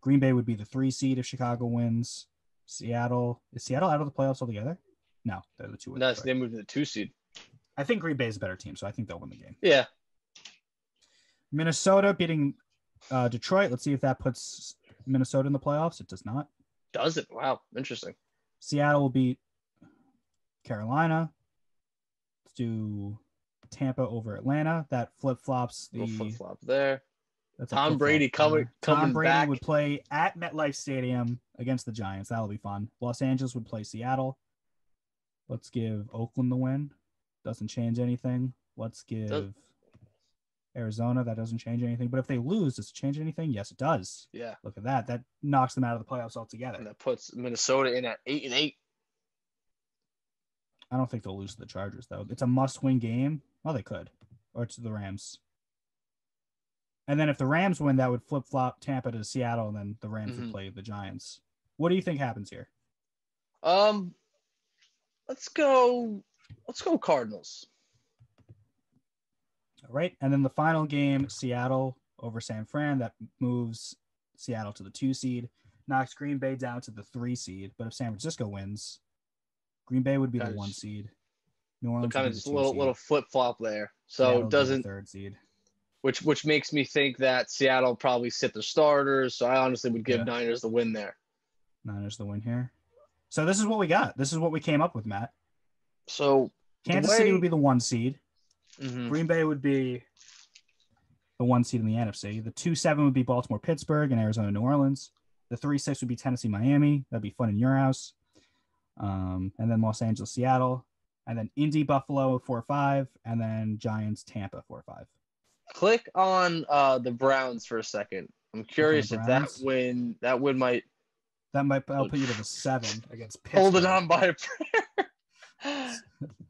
Green Bay would be the 3 seed if Chicago wins. Is Seattle out of the playoffs altogether? No, they're the 2. No, they moved to the 2 seed. I think Green Bay is a better team, so I think they'll win the game. Yeah. Minnesota beating Detroit. Let's see if that puts Minnesota in the playoffs. It does not. Does it? Wow. Interesting. Seattle will beat Carolina. Let's do Tampa over Atlanta. That flip-flops the flip-flop there. That's Tom Brady coming Tom Brady back. would play at MetLife Stadium against the Giants. That'll be fun. Los Angeles would play Seattle. Let's give Oakland the win. Doesn't change anything. Let's give Arizona. That doesn't change anything. But if they lose, does it change anything? Yes, it does. Yeah. Look at that. That knocks them out of the playoffs altogether. And that puts Minnesota in at 8-8. I don't think they'll lose to the Chargers, though. It's a must-win game. Well, they could. Or to the Rams. And then if the Rams win, that would flip-flop Tampa to Seattle, and then the Rams would play the Giants. What do you think happens here? Let's go Cardinals. All right. And then the final game, Seattle over San Fran. That moves Seattle to the 2 seed, knocks Green Bay down to the 3 seed. But if San Francisco wins, Green Bay would be the 1 seed. New Orleans kind of just a little flip flop there. So Seattle it doesn't 3rd seed. Which makes me think that Seattle probably sit their starters. So I honestly would give Niners the win there. Niners the win here. So this is what we got. This is what we came up with, Matt. So Kansas City would be the 1 seed. Mm-hmm. Green Bay would be the 1 seed in the NFC. The 2-7 would be Baltimore, Pittsburgh, and Arizona, New Orleans. The 3-6 would be Tennessee, Miami. That'd be fun in your house. And then Los Angeles, Seattle, and then Indy, Buffalo, 4-5, and then Giants, Tampa, 4-5. Click on the Browns for a second. I'm curious if that win might I'll put you to the 7 against Pittsburgh. Hold it on by a prayer.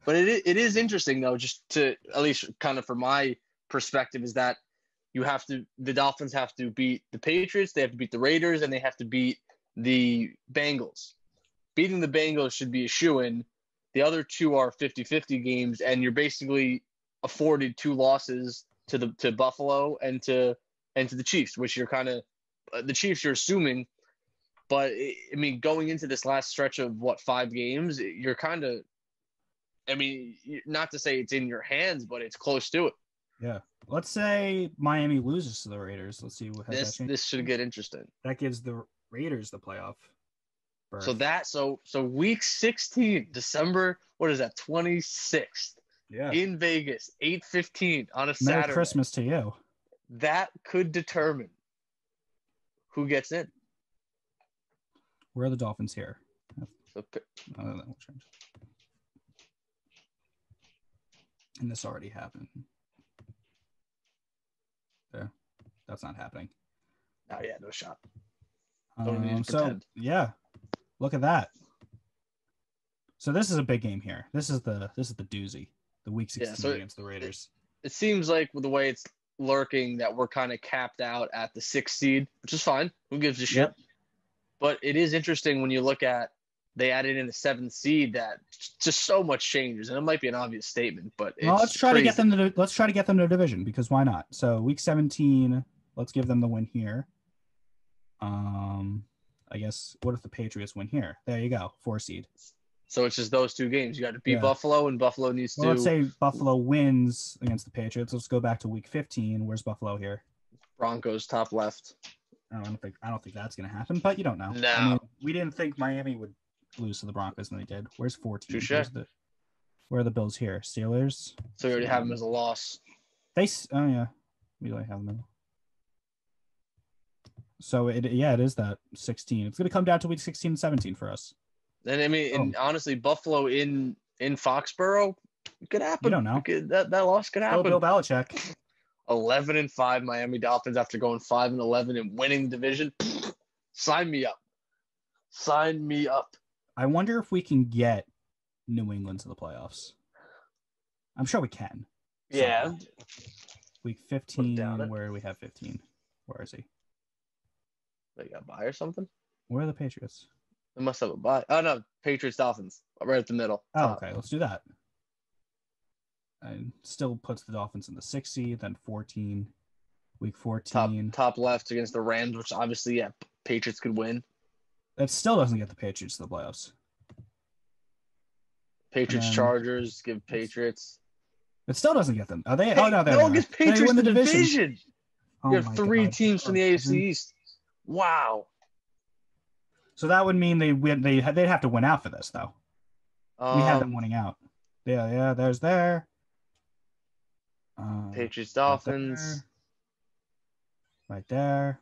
But it is interesting though, just to at least kind of from my perspective, is that the Dolphins have to beat the Patriots, they have to beat the Raiders, and they have to beat the Bengals. Beating the Bengals should be a shoo-in. The other two are 50-50 games, and you're basically afforded 2 losses to Buffalo and to the Chiefs, which you're kind of the Chiefs you're assuming. But I mean, going into this last stretch of 5 games, you're kind of, I mean, not to say it's in your hands, but it's close to it. Yeah. Let's say Miami loses to the Raiders. Let's see what this should get interesting. That gives the Raiders the playoff berth. So week 16, December, what is that, 26th? Yeah. In Vegas, 8:15 on a Saturday. Merry Christmas to you. That could determine who gets in. Where are the Dolphins here? Okay. And this already happened. There. That's not happening. Oh, yeah, no shot. Yeah. Look at that. So this is a big game here. This is the doozy. The week 16 against the Raiders. It seems like with the way it's lurking that we're kind of capped out at the 6th seed, which is fine. Who gives a shit? Yep. But it is interesting when you look at they added in the 7th seed that just so much changes, and it might be an obvious statement, but let's try to get them to a division, because why not? So week 17, let's give them the win here. I guess what if the Patriots win here? There you go, 4 seed. So it's just those 2 games. You got to beat Buffalo, and Buffalo needs to. Let's say Buffalo wins against the Patriots. Let's go back to week 15. Where's Buffalo here? Broncos, top left. I don't think that's gonna happen, but you don't know. No. I mean, we didn't think Miami would lose to the Broncos, and they did. Where's 14? Where are the Bills here? Steelers. So we already have them as a loss. We already have them. So it is that 16. It's gonna come down to week 16 and 17 for us. And I mean, and honestly, Buffalo in Foxborough could happen. You don't know. That loss could happen. Bill Belichick. 11-5 Miami Dolphins after going 5-11 and winning the division. Sign me up. Sign me up. I wonder if we can get New England to the playoffs. I'm sure we can. Yeah. Week 15. Where do we have 15? Where is he? They got a bye or something? Where are the Patriots? They must have a bye. Oh, no. Patriots, Dolphins. Right at the middle. Oh, okay. Let's do that. And still puts the Dolphins in the 6th seed, then 14. Week 14. Top left against the Rams, which obviously, Patriots could win. That still doesn't get the Patriots to the playoffs. Patriots, Chargers, give Patriots. It still doesn't get them. Are they? Oh, no, they're no, gets Patriots in the division. Oh, you have 3 teams from the AFC East. Wow. So that would mean they'd have to win out for this, though. We have them winning out. Yeah, there's there. Patriots, Dolphins. Right there.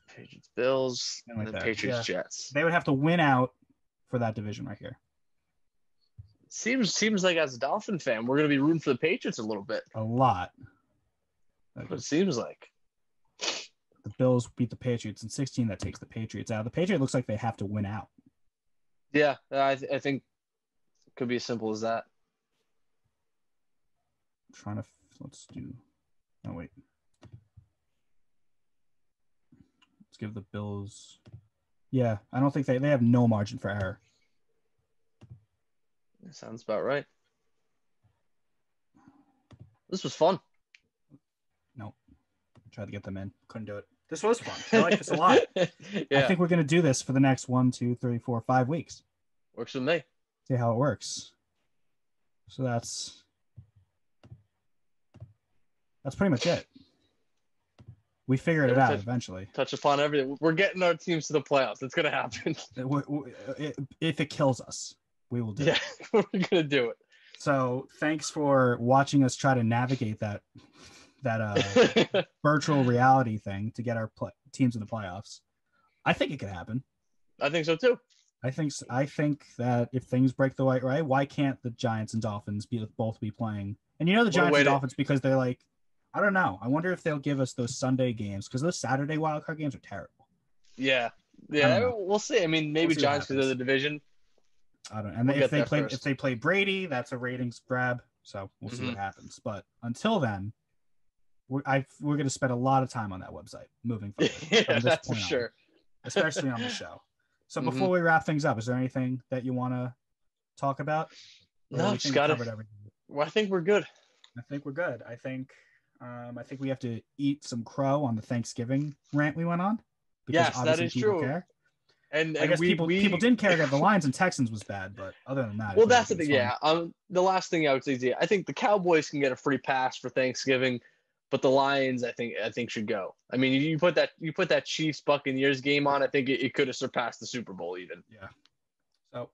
Patriots, Bills, and then Patriots, Jets. They would have to win out for that division right here. Seems like as a Dolphin fan, we're going to be rooting for the Patriots a little bit. A lot. That's what it seems like. The Bills beat the Patriots in 16. That takes the Patriots out. The Patriots looks like they have to win out. Yeah, I think it could be as simple as that. Let's do. Oh, wait. Let's give the Bills. Yeah, I don't think they have no margin for error. That sounds about right. This was fun. Nope. Tried to get them in. Couldn't do it. This was fun. I like this a lot. I think we're going to do this for the next 1, 2, 3, 4, 5 weeks. Works with me. See how it works. So that's pretty much it. We figured it out eventually. Touch upon everything. We're getting our teams to the playoffs. It's going to happen. If it kills us, we will do it. We're going to do it. So thanks for watching us try to navigate that virtual reality thing to get our teams in the playoffs. I think it could happen. I think so too. I think that if things break the right, why can't the Giants and Dolphins both be playing? And the Giants and Dolphins, because they're like, I don't know. I wonder if they'll give us those Sunday games, because those Saturday wildcard games are terrible. Yeah, we'll see. I mean, maybe Giants because of the division. I don't know. And if they play Brady, that's a ratings grab. So we'll see what happens. But until then, we're going to spend a lot of time on that website moving forward. Yeah, that's for sure. Especially on the show. So before we wrap things up, is there anything that you want to talk about? No, just got it. Well, I think we're good. I think we're good. I think we have to eat some crow on the Thanksgiving rant we went on. Yes, that is true. Care. And I guess people didn't care that the Lions and Texans was bad, but other than that, well, that's the thing. Yeah, the last thing I would say is, I think the Cowboys can get a free pass for Thanksgiving, but the Lions, I think should go. I mean, you put that Chiefs Buccaneers game on, I think it could have surpassed the Super Bowl even. Yeah. So,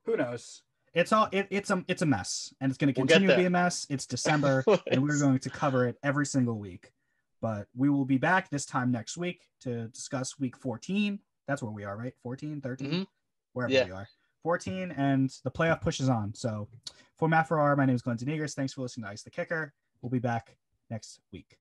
who knows? It's a mess, and it's going to continue to be a mess. It's December, and we're going to cover it every single week. But we will be back this time next week to discuss week 14. That's where we are, right? 14, 13, wherever we are. 14, and the playoff pushes on. So for Matt Farrar, my name is Glen and Matt. Thanks for listening to Ice the Kicker. We'll be back next week.